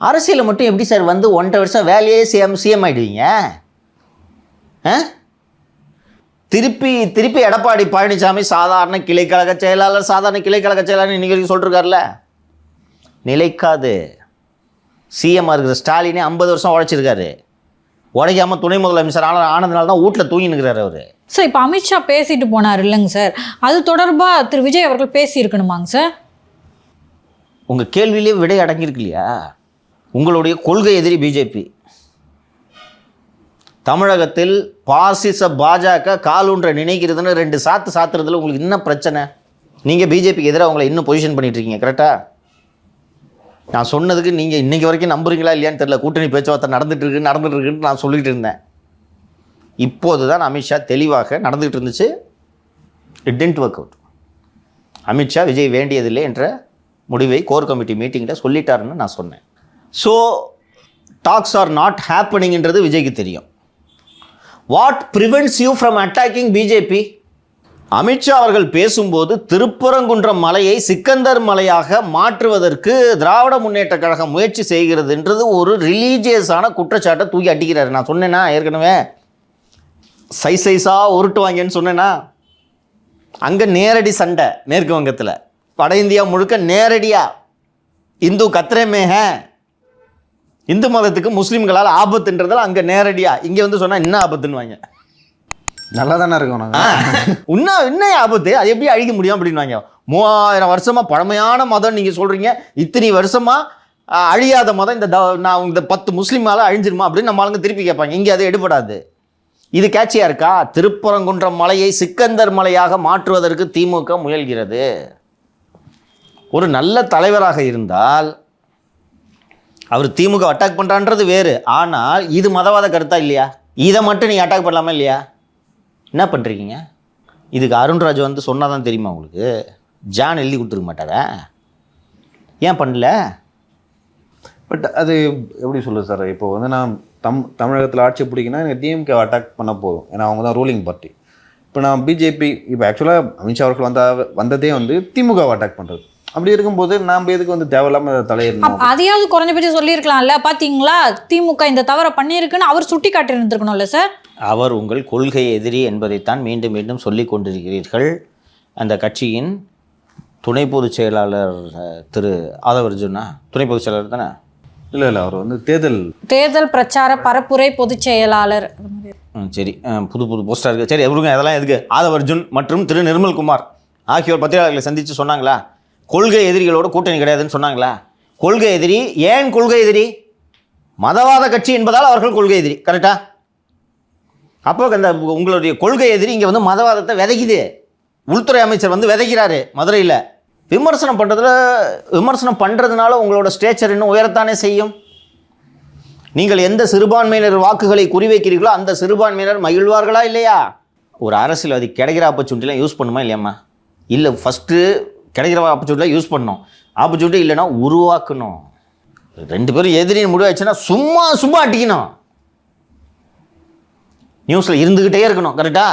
அரசியலில் மட்டும் எப்படி சார் வந்து 1.5 வருஷம் வேலையே சிஎம் ஆகிடுவீங்க? திருப்பி எடப்பாடி பழனிசாமி சாதாரண கிளைக்கழக செயலாளர் இன்னைக்கு வரைக்கும் சொல்லிருக்காருல, நிலைக்காது. சிஎம்மாக இருக்கிற ஸ்டாலினே 50 வருஷம் உழைச்சிருக்காரு, உடைக்காமல் துணை முதலமைச்சர் ஆனதுனால தான் வீட்டில் தூங்கினுக்கிறார் அவர். சார் இப்போ அமித்ஷா பேசிட்டு போனார் இல்லைங்க சார், அது தொடர்பாக திரு விஜய் அவர்கள் பேசியிருக்கணுமாங்க சார்? உங்கள் கேள்வியிலே விடை அடங்கியிருக்கு இல்லையா? உங்களுடைய கொள்கை எதிரி பிஜேபி. தமிழகத்தில் பாசிச பாஜக காலூன்ற நினைக்கிறதுன்னு 2 சாத்துறதுல உங்களுக்கு என்ன பிரச்சனை? நீங்கள் பிஜேபிக்கு எதிராக உங்களை இன்னும் பொசிஷன் பண்ணிட்டு இருக்கீங்க. கரெக்டாக நான் சொன்னதுக்கு நீங்கள் இன்றைக்கி வரைக்கும் நம்புறீங்களா இல்லையான்னு தெரியல. கூட்டணி பேச்சுவார்த்தை நடந்துட்டு இருக்குன்னு நான் சொல்லிக்கிட்டு இருந்தேன். இப்போது தான் அமித்ஷா தெளிவாக நடந்துகிட்டு இருந்துச்சு, it didn't work out. Amit Shah Vijay வேண்டியதில்லை என்ற முடிவை கோர் கமிட்டி மீட்டிங்கில் சொல்லிட்டாருன்னு நான் சொன்னேன். ஸோ டாக்ஸ் ஆர் நாட் ஹேப்பனிங்ன்றது விஜய்க்கு தெரியும். What prevents you from attacking BJP? Amit Shah அவர்கள் பேசும்போது திருப்பரங்குன்றம் மலையை சிக்கந்தர் மலையாக மாற்றுவதற்கு திராவிட முன்னேற்ற கழகம் முயற்சி செய்கிறதுன்றது ஒரு ரிலீஜியஸான குற்றச்சாட்டை தூக்கி அடிக்கிறாரு. நான் சொன்னேன்னா ஏற்கனவே சைஸாக உருட்டுவாங்கன்னு சொன்னேன்னா, அங்கே நேரடி சண்டை மேற்கு வங்கத்தில், வட இந்தியா முழுக்க நேரடியாக இந்து கத்திரமேக இந்து மதத்துக்கு முஸ்லீம்களால் ஆபத்துன்றதால் அங்கே நேரடியாக, இங்கே வந்து சொன்னால் என்ன ஆபத்துன்னு வாங்க, நல்லா தானே இருக்கோம் நாங்கள். இன்னும் ஆபத்து, அது எப்படி அழிக்க முடியும் அப்படின்வாங்க. 3000 வருஷமாக பழமையான மதம் நீங்கள் சொல்கிறீங்க, இத்தனை வருஷமாக அழியாத மதம் இந்த நான் இந்த 10 முஸ்லீமால் அழிஞ்சிருமா அப்படின்னு நம்ம ஆளுங்க திருப்பி கேட்பாங்க. இங்கே அது எடுபடாது. இது கேட்சியாக இருக்கா? திருப்பரங்குன்றம் மலையை சிக்கந்தர் மலையாக மாற்றுவதற்கு திமுக முயல்கிறது. ஒரு நல்ல தலைவராக இருந்தால் அவர் திமுக அட்டாக் பண்ணுறான்றது வேறு. ஆனால் இது மதவாத கருத்தா இல்லையா? இதை மட்டும் நீங்கள் அட்டாக் பண்ணலாமா இல்லையா? என்ன பண்ணுறீங்க? இதுக்கு அருண்ராஜ் வந்து சொன்னால் தான் தெரியுமா உங்களுக்கு? ஜான் எழுதி கொடுத்துருக்க மாட்டாரா? ஏன் பண்ணல? பட் அது எப்படி சொல்லுது சார், இப்போ வந்து நான் தமிழகத்தில் ஆட்சி பிடிக்கினா எனக்கு டிஎம்கே அட்டாக் பண்ண போதும், ஏன்னா அவங்க தான் ரூலிங் பார்ட்டி. இப்போ நான் பிஜேபி, இப்போ ஆக்சுவலாக அமித்ஷா அவர்கள் வந்ததே வந்து திமுக அட்டாக் பண்ணுறது. அப்படி இருக்கும்போது நாம் எதுக்கு வந்து தேவையில்லாமல் தலையிடணும்? அதையாவது குறைஞ்சபட்சம் சொல்லியிருக்கலாம்ல, பார்த்தீங்களா திமுக இந்த தவறை பண்ணியிருக்குன்னு அவர் சுட்டி காட்டி இருந்திருக்கணும்ல சார். அவர் உங்கள் கொள்கை எதிரி என்பதைத்தான் மீண்டும் மீண்டும் சொல்லி கொண்டிருக்கிறீர்கள். அந்த கட்சியின் துணை பொதுச் செயலாளர் திரு ஆதவர்ஜுனா துணை பொதுச் செயலாளர் தானே? இல்லை அவர் வந்து தேர்தல் பிரச்சார பரப்புரை பொதுச் செயலாளர். சரி, புது போஸ்டாக இருக்குது. சரி எவருங்க அதெல்லாம் எதுக்கு? ஆதவர்ஜுன் மற்றும் திரு நிர்மல்குமார் ஆகியோர் பத்திரிகையாளர்களை சந்தித்து சொன்னாங்களா கொள்கை எதிரிகளோட கூட்டணி கிடையாதுன்னு சொன்னாங்களா? கொள்கை எதிரி. ஏன் கொள்கை எதிரி? மதவாத கட்சி என்பதால் அவர்கள் கொள்கை எதிரி. கரெக்டா? அப்போ அந்த உங்களுடைய கொள்கை எதிரி இங்கே வந்து மதவாதத்தை விதைக்குது. உள்துறை அமைச்சர் வந்து விதைக்கிறாரு மதுரையில். விமர்சனம் பண்ணுறதுனால உங்களோட ஸ்டேச்சர் இன்னும் உயரத்தானே செய்யும். நீங்கள் எந்த சிறுபான்மையினர் வாக்குகளை குறிவைக்கிறீர்களோ அந்த சிறுபான்மையினர் மகிழ்வார்களா இல்லையா? ஒரு அரசியல்வாதி கிடைக்கிற ஆப்பர்ச்சுனிட்டிலாம் யூஸ் பண்ணுமா இல்லையாம்மா? இல்லை, ஃபஸ்ட்டு கிடைக்கிற ஆப்பர்ச்சுனிட்டிலாம் யூஸ் பண்ணணும். ஆப்பர்ச்சுனிட்டி இல்லைன்னா உருவாக்கணும். 2 பேரும் எதிரின்னு முடிவாச்சுன்னா சும்மா அடிக்கணும். நியூஸில் இருந்துக்கிட்டே இருக்கணும். கரெக்டா?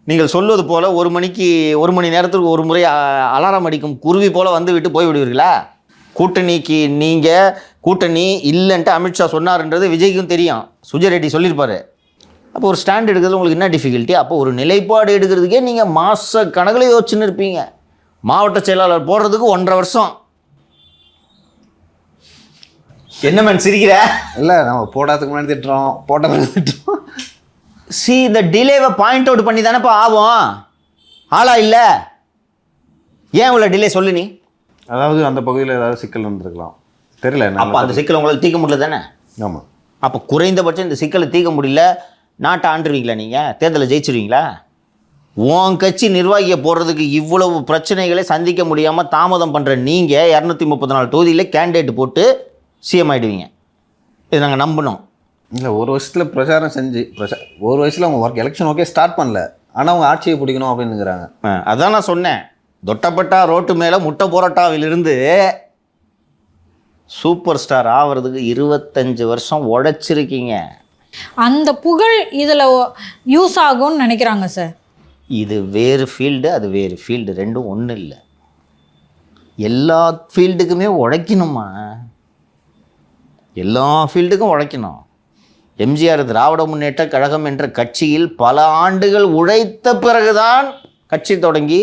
நீங்கள் சொல்வது போல் 1 மணி நேரத்துக்கு ஒரு முறை அலாரம் அடிக்கும் குருவி போல் வந்து விட்டு போய் விடுவீர்களா? கூட்டணிக்கு நீங்கள் கூட்டணி இல்லைன்ட்டு அமித்ஷா சொன்னார்ன்றது விஜய்க்கும் தெரியும், சுஜய் ரெட்டி சொல்லியிருப்பார். அப்போ ஒரு ஸ்டாண்ட் எடுக்கிறது உங்களுக்கு என்ன டிஃபிகல்ட்டி? அப்போ ஒரு நிலைப்பாடு எடுக்கிறதுக்கே நீங்கள் மாத கணக்கில் யோசிச்சுன்னு இருப்பீங்க. மாவட்ட செயலாளர் போடுறதுக்கு 1.5 வருஷம். என்ன மேன் சிரிக்கிற? இல்லை, நம்ம போடாததுக்கு முன்னாடி திட்டுறோம், போட்ட முன்னாடி திட்டுறோம். இந்த டிலேவை பாயிண்ட் அவுட் பண்ணி தானேப்பா ஆகும். ஆளா இல்லை? ஏன் இவ்வளோ டிலே சொல்லு நீ? அதாவது அந்த பகுதியில் ஏதாவது சிக்கல் இருந்திருக்கலாம், தெரியல. அப்போ அந்த சிக்கலை உங்களுக்கு தீர்க்க முடியல தானே? ஆமாம். அப்போ குறைந்தபட்சம் இந்த சிக்கலை தீர்க்க முடியல, நாட்டை ஆண்டுருவீங்களா? நீங்கள் தேர்தலை ஜெயிச்சிருவீங்களா? உன் கட்சி நிர்வாகியை போடுறதுக்கு இவ்வளவு பிரச்சனைகளை சந்திக்க முடியாமல் தாமதம் பண்ணுற நீங்கள் 234 தொகுதியில் கேண்டிடேட் போட்டு சிஎம் ஆகிடுவீங்க. இது நாங்கள் நம்பணும். இல்லை, ஒரு வருஷத்தில் பிரச்சாரம் செஞ்சு ஒரு வயசில் அவங்க ஒர்க் எலெக்ஷன் ஓகே ஸ்டார்ட் பண்ணல, ஆனால் அவங்க ஆட்சியை பிடிக்கணும் அப்படின்னுங்கிறாங்க. அதான் நான் சொன்னேன், தொட்டப்பட்டா ரோட்டு மேலே முட்டை போராட்டாவிலிருந்து சூப்பர் ஸ்டார் ஆகிறதுக்கு 25 வருஷம் உழைச்சிருக்கீங்க. அந்த புகழ் இதில் யூஸ் ஆகும்னு நினைக்கிறாங்க சார். இது வேறு ஃபீல்டு, அது வேறு ஃபீல்டு, ரெண்டும் ஒன்றும் இல்லை. எல்லா ஃபீல்டுக்குமே உழைக்கணுமா? எல்லா ஃபீல்டுக்கும் உழைக்கணும். எம்ஜிஆர் திராவிட முன்னேற்ற கழகம் என்ற கட்சியில் பல ஆண்டுகள் உழைத்த பிறகுதான் கட்சி தொடங்கி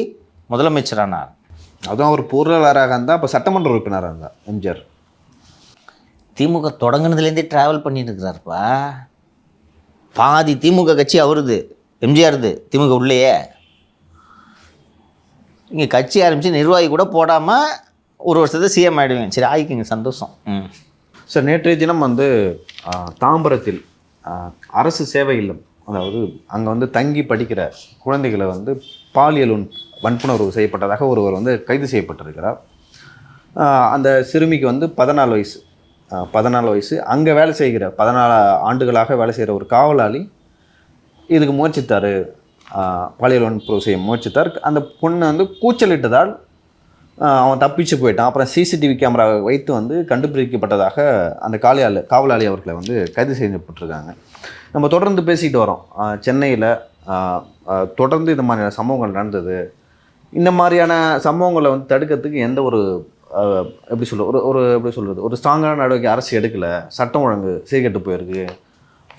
முதலமைச்சரானார். அதுவும் அவர் பொருளாளராக இருந்தால் அப்போ சட்டமன்ற உறுப்பினராக இருந்தார் எம்ஜிஆர். திமுக தொடங்கினதுலேருந்தே ட்ராவல் பண்ணிட்டு இருக்கிறாருப்பா. பாதி திமுக கட்சி அவருது, எம்ஜிஆருது. திமுக உள்ளேயே இங்கே கட்சி ஆரம்பித்து நிர்வாகி கூட போடாமல் 1 வருஷத்தை சிஎம் ஆகிடுவேன். சரி, ஆகிக்குங்க, சந்தோஷம். சார், நேற்றைய தினம் வந்து தாம்பரத்தில் அரசு சேவை இல்லம், அதாவது அங்கே வந்து தங்கி படிக்கிற குழந்தைகளை வந்து பாலியல் வன்புணர்வு செய்யப்பட்டதாக ஒருவர் வந்து கைது செய்யப்பட்டிருக்கிறார். அந்த சிறுமிக்கு வந்து 14 வயசு. அங்கே வேலை செய்கிற 14 ஆண்டுகளாக வேலை செய்கிற ஒரு காவலாளி இதுக்கு முயற்சித்தார், பாலியல் வன்புணர்வு செய்ய முயற்சித்தார். அந்த பொண்ணை வந்து கூச்சலிட்டதால் அவன் தப்பிச்சு போயிட்டான். அப்புறம் சிசிடிவி கேமரா வைத்து வந்து கண்டுபிடிக்கப்பட்டதாக அந்த காவலாளி அவர்களை வந்து கைது செய்யப்பட்டிருக்காங்க. நம்ம தொடர்ந்து பேசிக்கிட்டு வரோம், சென்னையில் தொடர்ந்து இந்த மாதிரியான சம்பவங்கள் நடந்தது. இந்த மாதிரியான சம்பவங்களை வந்து தடுக்கிறதுக்கு எந்த ஒரு எப்படி சொல்கிறது ஒரு ஸ்ட்ராங்கான நடவடிக்கை அரசு எடுக்கலை. சட்டம் ஒழுங்கு சீர்கெட்டு போயிருக்கு,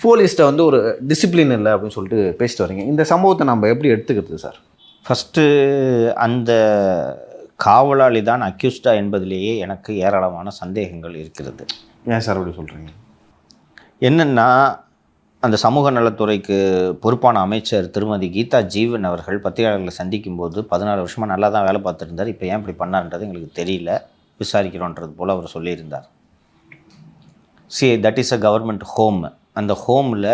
போலீஸ்ட்டை வந்து ஒரு டிசிப்ளின் இல்லை அப்படின்னு சொல்லிட்டு பேசிட்டு வரீங்க. இந்த சம்பவத்தை நம்ம எப்படி எடுத்துக்கிறது சார்? ஃபஸ்ட்டு அந்த காவலாளி தான் அக்யூஸ்டா என்பதிலேயே எனக்கு ஏராளமான சந்தேகங்கள் இருக்கிறது. ஏன் சார் அப்படி சொல்கிறீங்க? என்னென்னா, அந்த சமூக நலத்துறைக்கு பொறுப்பான அமைச்சர் திருமதி கீதா ஜீவன் அவர்கள் பத்திரிகையாளர்களை சந்திக்கும்போது 14 வருஷமாக நல்லா தான் வேலை பார்த்துருந்தார், இப்போ ஏன் இப்படி பண்ணார்ன்றது எங்களுக்கு தெரியல, விசாரிக்கிறோன்றது போல் அவர் சொல்லியிருந்தார். That is a government home. அந்த ஹோமில்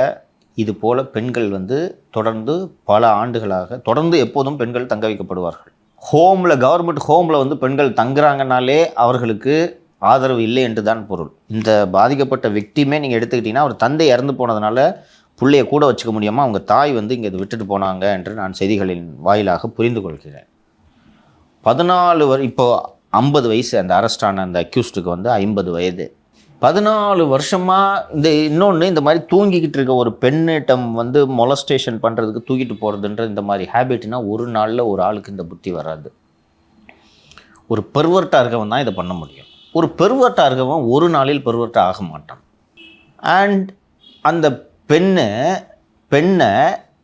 இது போல் பெண்கள் வந்து தொடர்ந்து பல ஆண்டுகளாக தொடர்ந்து எப்போதும் பெண்கள் தங்க வைக்கப்படுவார்கள். ஹோமில், கவர்மெண்ட் ஹோமில் வந்து பெண்கள் தங்குறாங்கனாலே அவர்களுக்கு ஆதரவு இல்லை என்று தான் பொருள். இந்த பாதிக்கப்பட்ட விக்டிமே நீங்கள் எடுத்துக்கிட்டிங்கன்னா, அவர் தந்தை இறந்து போனதுனால பிள்ளையை கூட வச்சுக்க முடியாமல் அவங்க தாய் வந்து இங்கே விட்டுட்டு போனாங்க என்று நான் செய்திகளின் வாயிலாக புரிந்து கொள்கிறேன். 14 இப்போ 50 வயசு, அந்த அரெஸ்டான அந்த அக்யூஸ்டுக்கு வந்து 50 வயது. 14 வருஷமாக இன்னொன்று இந்த மாதிரி தூங்கிக்கிட்டு இருக்க ஒரு பெண்ணிட்டம் வந்து மொலஸ்டேஷன் பண்ணுறதுக்கு தூக்கிட்டு போகிறதுன்ற இந்த மாதிரி ஹேபிட்னா ஒரு நாளில் ஒரு ஆளுக்கு இந்த புத்தி வராது. ஒரு பெர்வர்ட்டாக இருக்கவன் தான் இதை பண்ண முடியும். ஒரு பெர்வர்ட்டாக இருக்கவன் ஒரு நாளில் பெர்வர்ட்டாக ஆக மாட்டான். அண்ட் அந்த பெண்ணை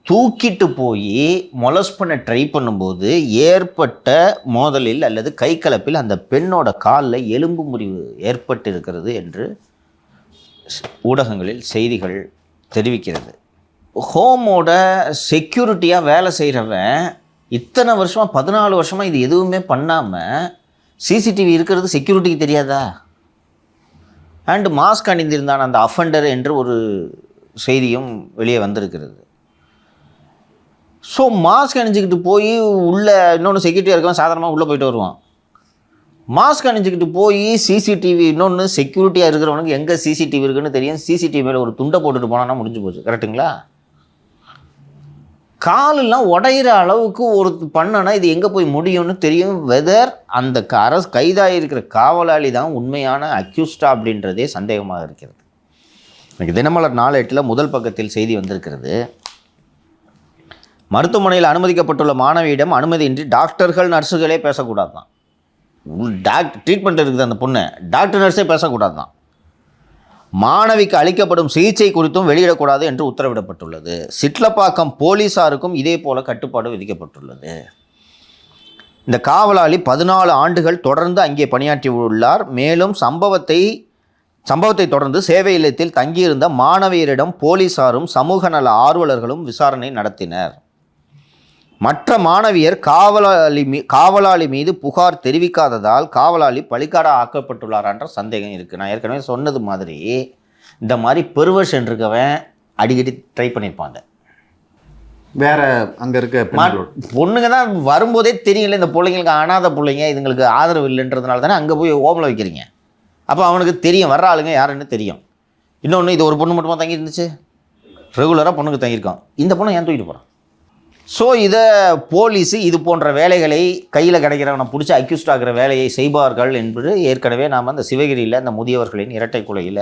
தூக்கிட்டு போய் மொலஸ் பண்ண ட்ரை பண்ணும்போது ஏற்பட்ட மோதலில் அல்லது கைகலப்பில் அந்த பெண்ணோட காலில் எலும்பு முறிவு ஏற்பட்டு இருக்கிறது என்று ஊடகங்களில் செய்திகள் தெரிவிக்கிறது. ஹோமோட செக்யூரிட்டியாக வேலை செய்கிறவன் இத்தனை வருஷமாக 14 வருஷமாக இது எதுவுமே பண்ணாமல் சிசிடிவி இருக்கிறது செக்யூரிட்டிக்கு தெரியாதா? அண்டு மாஸ்க் அணிந்திருந்தான் அந்த அஃபண்டர் என்று ஒரு செய்தியும் வெளியே வந்திருக்கிறது. ஸோ மாஸ்க் அணிஞ்சிக்கிட்டு போய் உள்ளே இன்னொன்று செக்யூரிட்டியாக இருக்கவன் சாதாரணமாக உள்ளே போயிட்டு வருவான். மாஸ்க் அணிஞ்சிக்கிட்டு போய் சிசிடிவி, இன்னொன்று செக்யூரிட்டியாக இருக்கிறவனுக்கு எங்கே சிசிடிவி இருக்குன்னு தெரியும், சிசிடிவி மேலே ஒரு துண்டை போட்டுட்டு போனான்னா முடிஞ்சு போச்சு. கரெக்டுங்களா? காலெல்லாம் உடையிற அளவுக்கு ஒரு பண்ணனா இது எங்கே போய் முடியும்னு தெரியும். வெதர் அந்த கைதாக இருக்கிற காவலாளி தான் உண்மையான அக்யூஸ்டா அப்படின்றதே சந்தேகமாக இருக்கிறது. எனக்கு தினமலர் 4/8 முதல் பக்கத்தில் செய்தி வந்திருக்கிறது. மருத்துவமனையில் அனுமதிக்கப்பட்டுள்ள மாணவியிடம் அனுமதியின்றி டாக்டர்கள் நர்ஸுகளே பேசக்கூடாது தான். ட்ரீட்மெண்ட் இருக்குது அந்த பொண்ணு, டாக்டர் நர்ஸே பேசக்கூடாது தான். மாணவிக்கு அளிக்கப்படும் சிகிச்சை குறித்தும் வெளியிடக்கூடாது என்று உத்தரவிடப்பட்டுள்ளது. சிட்லப்பாக்கம் போலீஸாருக்கும் இதே போல கட்டுப்பாடு விதிக்கப்பட்டுள்ளது. இந்த காவலாளி 14 ஆண்டுகள் தொடர்ந்து அங்கே பணியாற்றி உள்ளார். மேலும் சம்பவத்தை தொடர்ந்து சேவை இல்லத்தில் தங்கியிருந்த மாணவியரிடம் போலீஸாரும் சமூக நல ஆர்வலர்களும் விசாரணை நடத்தினர். மற்ற மாணவியர் காவலாளி மீது புகார் தெரிவிக்காததால் காவலாளி பலிக்காடா ஆக்கப்பட்டுள்ளார் என்ற சந்தேகம் இருக்குது. நான் ஏற்கனவே சொன்னது மாதிரி இந்த மாதிரி பெர்வர்ஷன் இருக்கவன் அடிக்கடி ட்ரை பண்ணியிருப்பாங்க. வேற அங்கே இருக்க பொண்ணுங்க தான் வரும்போதே தெரியல இந்த பிள்ளைங்களுக்கு அனாதை பிள்ளைங்க, இதுங்களுக்கு ஆதரவு இல்லைன்றதுனால தானே அங்கே போய் ஓமலை வைக்கிறீங்க. அப்போ அவனுக்கு தெரியும் வர்ற ஆளுங்க யாருன்னு தெரியும். இன்னொன்று, இது ஒரு பொண்ணு மட்டுமா தங்கி இருந்துச்சு, ரெகுலராக பொண்ணுக்கு தங்கியிருக்கான், இந்த பொண்ணை ஏன் தூக்கிட்டு போகிறான்? ஸோ இதை போலீஸு இது போன்ற வேலைகளை கையில் கிடைக்கிறவனை பிடிச்சி அக்யூஸ்ட் ஆகிற வேலையை செய்வார்கள் என்பது ஏற்கனவே நாம் அந்த சிவகிரியில் அந்த முதியவர்களின் இரட்டை கொலையில்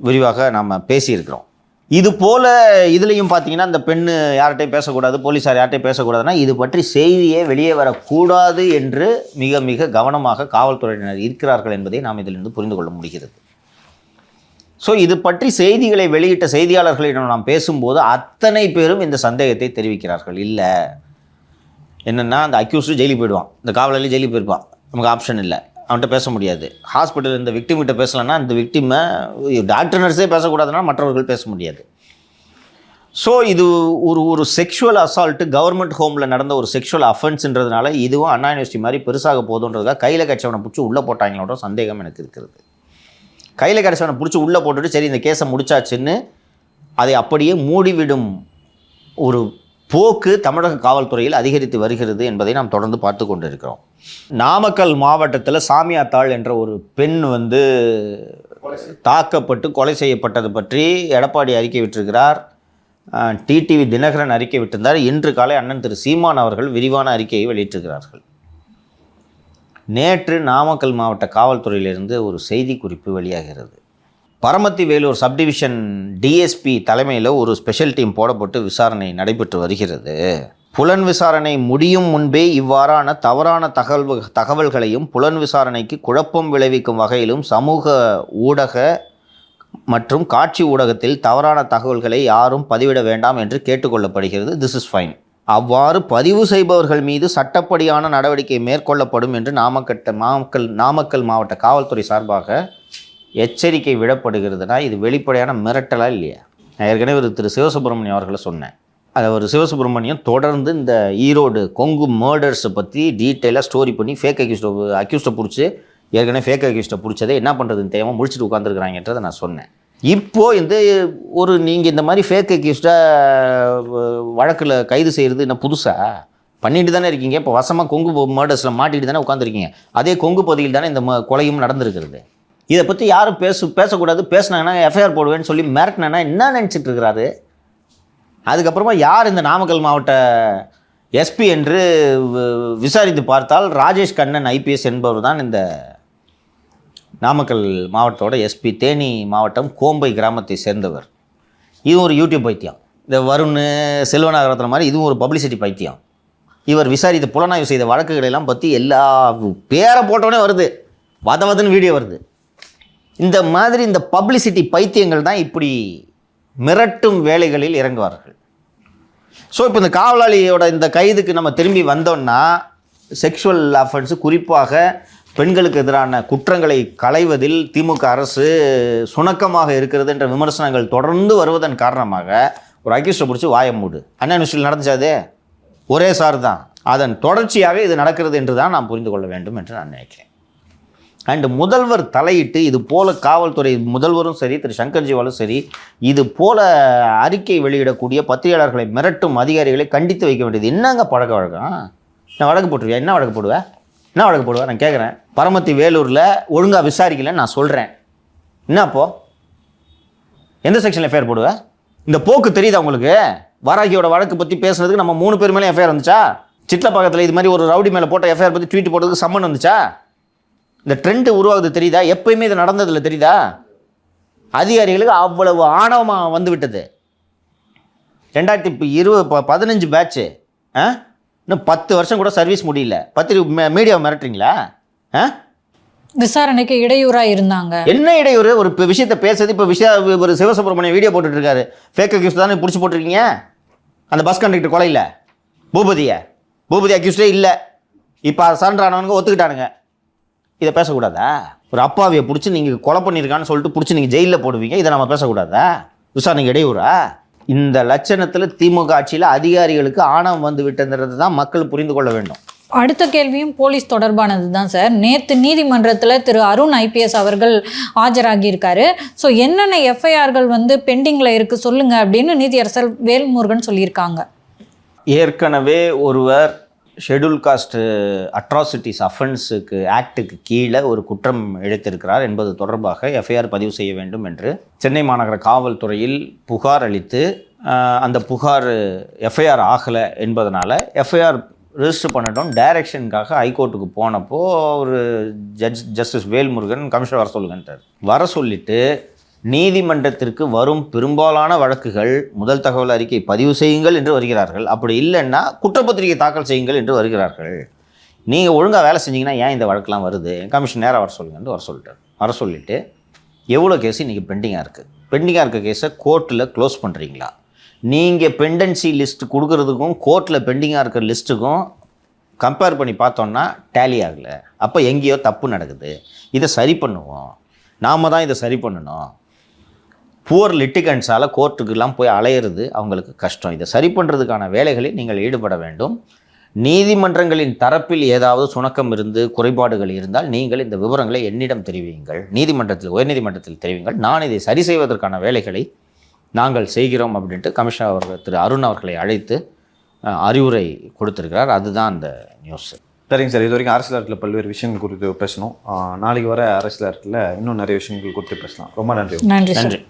விரிவாக நாம் பேசியிருக்கிறோம். இது போல் இதுலேயும் பார்த்தீங்கன்னா அந்த பெண் யார்கிட்டையும் பேசக்கூடாது, போலீஸார் யார்கிட்டையும் பேசக்கூடாதுன்னா இது பற்றி செய்தியே வெளியே வரக்கூடாது என்று மிக மிக கவனமாக காவல்துறையினர் இருக்கிறார்கள் என்பதை நாம் இதிலிருந்து புரிந்து கொள்ள முடிகிறது. ஸோ இது பற்றி செய்திகளை வெளியிட்ட செய்தியாளர்களிடம் நாம் பேசும்போது அத்தனை பேரும் இந்த சந்தேகத்தை தெரிவிக்கிறார்கள். இல்லை என்னென்னா, அந்த அக்யூஸ்டு ஜெயிலுக்கு போயிடுவான், இந்த காவலாளி ஜெயிலுக்கு போயிருப்பான், நமக்கு ஆப்ஷன் இல்லை, அவன்கிட்ட பேச முடியாது. ஹாஸ்பிட்டல் இந்த விக்டிம்கிட்ட பேசலைன்னா இந்த விக்டிமை டாக்டர் நர்ஸே பேசக்கூடாதுன்னா மற்றவர்கள் பேச முடியாது. ஸோ இது ஒரு செக்ஷுவல் அசால்ட்டு கவர்மெண்ட் ஹோமில் நடந்த ஒரு செக்ஷுவல் அஃபென்ஸ்ன்றதுனால இதுவும் அண்ணா யூனிவர்சிட்டி மாதிரி பெருசாக போதுன்றதுக்காக கையில் கட்சவனை பிடிச்சி உள்ளே போட்டாங்களோட சந்தேகம் எனக்கு இருக்கிறது. கையில் கடைசவனை பிடிச்சி உள்ளே போட்டுட்டு சரி இந்த கேஸை முடிச்சாச்சுன்னு அதை அப்படியே மூடிவிடும் ஒரு போக்கு தமிழக காவல்துறையில் அதிகரித்து வருகிறது என்பதை நாம் தொடர்ந்து பார்த்து கொண்டு இருக்கிறோம். நாமக்கல் மாவட்டத்தில் சாமியாத்தாள் என்ற ஒரு பெண் வந்து தாக்கப்பட்டு கொலை செய்யப்பட்டது பற்றி எடப்பாடி அறிக்கை விட்டிருக்கிறார். டிடிவி தினகரன் அறிக்கை விட்டிருந்தார். இன்று காலை அண்ணன் திரு சீமான் அவர்கள் விரிவான அறிக்கையை வெளியிட்டிருக்கிறார்கள். நேற்று நாமக்கல் மாவட்ட காவல்துறையிலிருந்து ஒரு செய்தி குறிப்பு வெளியாகிறது. பரமத்தி வேலூர் சப்டிவிஷன் டிஎஸ்பி தலைமையில் ஒரு ஸ்பெஷல் டீம் போடப்பட்டு விசாரணை நடைபெற்று வருகிறது. புலன் விசாரணை முடியும் முன்பே இவ்வாறான தவறான தகவல்களையும் புலன் விசாரணைக்கு குழப்பம் விளைவிக்கும் வகையிலும் சமூக ஊடக மற்றும் காட்சி ஊடகத்தில் தவறான தகவல்களை யாரும் பதிவிட வேண்டாம் என்று கேட்டுக்கொள்ளப்படுகிறது. This is fine. அவ்வாறு பதிவு செய்பவர்கள் மீது சட்டப்படியான நடவடிக்கை மேற்கொள்ளப்படும் என்று நாமக்கல் மாவட்ட காவல்துறை சார்பாக எச்சரிக்கை விடப்படுகிறதுனா இது வெளிப்படையான மிரட்டலா இல்லையா? நான் ஏற்கனவே திரு சிவசுப்ரமணியம் அவர்களை சொன்னேன். அது சிவசுப்ரமணியம் தொடர்ந்து இந்த ஈரோடு கொங்கு மர்டர்ஸை பற்றி டீட்டெயிலாக ஸ்டோரி பண்ணி ஃபேக் அக்யூஸ்டை பிடிச்சி ஏற்கனவே ஃபேக் அக்யூஸ்டை பிடிச்சதை என்ன பண்ணுறதுன்னு தெரியாமல் முடிச்சுட்டு உட்காந்துருக்குறாங்கன்றதை நான் சொன்னேன். இப்போது நீங்கள் இந்த மாதிரி ஃபேக் அக்யூஸ்டை வழக்கில் கைது செய்கிறது என்ன புதுசாக பண்ணிட்டு தானே இருக்கீங்க. இப்போ வசமாக கொங்கு மர்டர்ஸில் மாட்டிட்டு தானே உட்காந்துருக்கீங்க. அதே கொங்கு பகுதியில் தானே இந்த கொலையும் நடந்திருக்கிறது. இதை பற்றி யாரும் பேசக்கூடாது, பேசினாங்கன்னா எஃப்ஐஆர் போடுவேன்னு சொல்லி மிரட்டினா என்ன நினச்சிட்டு இருக்கிறாரு? அதுக்கப்புறமா யார் இந்த நாமக்கல் மாவட்ட எஸ்பி என்று விசாரித்து பார்த்தால் ராஜேஷ் கண்ணன் ஐபிஎஸ் என்பவர் தான் இந்த நாமக்கல் மாவட்டத்தோட எஸ்பி. தேனி மாவட்டம் கோம்பை கிராமத்தை சேர்ந்தவர். இதுவும் ஒரு யூடியூப் பைத்தியம். இந்த வருண் செல்வநாகரத்தில் மாதிரி இதுவும் ஒரு பப்ளிசிட்டி பைத்தியம். இவர் விசாரித்து புலனாய்வு செய்த வழக்குகளெல்லாம் பற்றி எல்லா பேரை போட்டோடனே வருது, வதவதுன்னு வீடியோ வருது. இந்த மாதிரி இந்த பப்ளிசிட்டி பைத்தியங்கள் தான் இப்படி மிரட்டும் வேலைகளில் இறங்குவார்கள். ஸோ இப்போ இந்த காவலாளியோட இந்த கைதுக்கு நம்ம திரும்பி வந்தோம்னா, செக்ஷுவல் அஃபென்ஸு குறிப்பாக பெண்களுக்கு எதிரான குற்றங்களை களைவதில் திமுக அரசு சுணக்கமாக இருக்கிறது என்ற விமர்சனங்கள் தொடர்ந்து வருவதன் காரணமாக ஒரு அக்யூஸ்டை பிடிச்சி வாய மூடு. அண்ணா யூனிவர்சிட்டியில் நடந்துச்சாதே ஒரே சார் தான். அதன் தொடர்ச்சியாக இது நடக்கிறது என்று தான் நாம் புரிந்து கொள்ள வேண்டும் என்று நான் நினைக்கிறேன். அண்டு முதல்வர் தலையிட்டு இது போல காவல்துறை முதல்வரும் சரி, திரு சங்கர்ஜிவாலும் சரி, இது போல அறிக்கை வெளியிடக்கூடிய பத்திரிகையாளர்களை மிரட்டும் அதிகாரிகளை கண்டித்து வைக்க வேண்டியது. என்னங்க பழக்க வழக்கம்? நான் வழக்கு போட்டுருவேன். என்ன வழக்கு போடுவேன்? நான் கேட்குறேன். பரமத்தி வேலூரில் ஒழுங்காக விசாரிக்கலன்னு நான் சொல்கிறேன். என்னப்போ எந்த செக்ஷனில் எஃப்ஐஆர் போடுவேன்? இந்த போக்கு தெரியுதா உங்களுக்கு? வாராகியோட வழக்கு பற்றி பேசுனதுக்கு நம்ம 3 பேர் மேலே எஃப்ஐஆர் வந்துச்சா? சிட்லப்பாக்கத்தில் இது மாதிரி ஒரு ரவுடி மேலே போட்ட எஃப்ஐஆர் பற்றி ட்வீட் போட்டதுக்கு சம்மன் வந்துச்சா? இந்த ட்ரெண்டு உருவாகுது தெரியுதா? எப்பயுமே இது நடந்ததில்லை தெரியுதா? அதிகாரிகளுக்கு அவ்வளவு ஆணவமாக வந்து விட்டது. 2015 பேட்ச்சு, இன்னும் 10 வருஷம் கூட சர்வீஸ் முடியல. மீடியாவை மிரட்டுறீங்களா? விசாரணைக்கு இடையூறாக இருந்தாங்க. என்ன இடையூறு? ஒரு விஷயத்தை பேசுறது. இப்போ ஒரு சிவசுப்ரமணியம் வீடியோ போட்டுட்டு இருக்காரு. ஃபேக் அக்யூஸ்ட் தானே பிடிச்சி போட்டிருக்கீங்க அந்த பஸ் கண்டக்டர் கொலையில். பூபதி அக்யூஸ்டே இல்லை. இப்போ சரண்டர் ஆனவனுங்க ஒத்துக்கிட்டானுங்க. இதை பேசக்கூடாதா? ஒரு அப்பாவியை பிடிச்சி நீங்கள் கொலை பண்ணியிருக்கான்னு சொல்லிட்டு பிடிச்சி நீங்கள் ஜெயிலில் போடுவீங்க. இதை நம்ம பேசக்கூடாதா? விசாரணைக்கு இடையூறா? இந்த லட்சணத்தில் திமுக ஆட்சியில் அதிகாரிகளுக்கு ஆணவம் வந்து விட்டதுன்றது தான் மக்கள் புரிந்து கொள்ள வேண்டும். அடுத்த கேள்வியும் போலீஸ் தொடர்பானது தான் சார். நேற்று நீதிமன்றத்தில் திரு அருண் ஐபிஎஸ் அவர்கள் ஆஜராகியிருக்காரு. ஸோ என்னென்ன எஃப்ஐஆர்கள் பெண்டிங்கில் இருக்குது சொல்லுங்கள் அப்படின்னு நீதியரசர் வேல்முருகன் சொல்லியிருக்காங்க. ஏற்கனவே ஒருவர் ஷெட்யூல் காஸ்ட் அட்ராசிட்டிஸ் அஃபென்ஸுக்கு ஆக்டுக்கு கீழே ஒரு குற்றம் இழைத்திருக்கிறார் என்பது தொடர்பாக எஃப்ஐஆர் பதிவு செய்ய வேண்டும் என்று சென்னை மாநகர காவல்துறையில் புகார் அளித்து அந்த புகார் எஃப்ஐஆர் ஆகலை என்பதனால எஃப்ஐஆர் ரெஜிஸ்டர் பண்ணட்டும் டைரக்ஷனுக்காக ஹைகோர்ட்டுக்கு போனப்போ ஒரு ஜஸ்டிஸ் வேல்முருகன் கமிஷனர் வர சொல்லிட்டு நீதிமன்றத்திற்கு வரும் பெரும்பாலான வழக்குகள் முதல் தகவல் அறிக்கை பதிவு செய்யுங்கள் என்று வருகிறார்கள். அப்படி இல்லைன்னா குற்றப்பத்திரிகை தாக்கல் செய்யுங்கள் என்று வருகிறார்கள். நீங்கள் ஒழுங்காக வேலை செஞ்சீங்கன்னா ஏன் இந்த வழக்கெலாம் வருது? கமிஷன் நேராக வர சொல்லுங்கன்னு வர சொல்லிவிட்டு எவ்வளோ கேஸ் இன்றைக்கி பெண்டிங்காக இருக்க கேஸை கோர்ட்டில் க்ளோஸ் பண்ணுறீங்களா? நீங்கள் பெண்டன்சி லிஸ்ட்டு கொடுக்குறதுக்கும் கோர்ட்டில் பெண்டிங்காக இருக்கிற லிஸ்ட்டுக்கும் கம்பேர் பண்ணி பார்த்தோன்னா டேலி ஆகலை. அப்போ எங்கேயோ தப்பு நடக்குது. இதை சரி பண்ணுவோம். நாம் தான் இதை சரி பண்ணணும். புவர் லிட்டிகன்ஸால் கோர்ட்டுக்கெல்லாம் போய் அலையிறது அவங்களுக்கு கஷ்டம். இதை சரி பண்ணுறதுக்கான வேலைகளில் நீங்கள் ஈடுபட வேண்டும். நீதிமன்றங்களின் தரப்பில் ஏதாவது சுணக்கம் இருந்து குறைபாடுகள் இருந்தால் நீங்கள் இந்த விவரங்களை என்னிடம் தெரிவியுங்கள். உயர்நீதிமன்றத்தில் தெரிவிங்கள். நான் இதை சரி செய்வதற்கான வேலைகளை நாங்கள் செய்கிறோம் அப்படின்ட்டு கமிஷனர் அவர்கள் திரு அருண் அவர்களை அழைத்து அறிவுரை கொடுத்திருக்கிறார். அதுதான் அந்த நியூஸ். சரிங்க சார். இது வரைக்கும் அரசியல் ஆட்டில் பல்வேறு விஷயங்கள் குறித்து பேசணும். நாளைக்கு வர அரசியல் ஆட்டில் இன்னும் நிறைய விஷயங்கள் குறித்து பேசலாம். ரொம்ப நன்றி. நன்றி.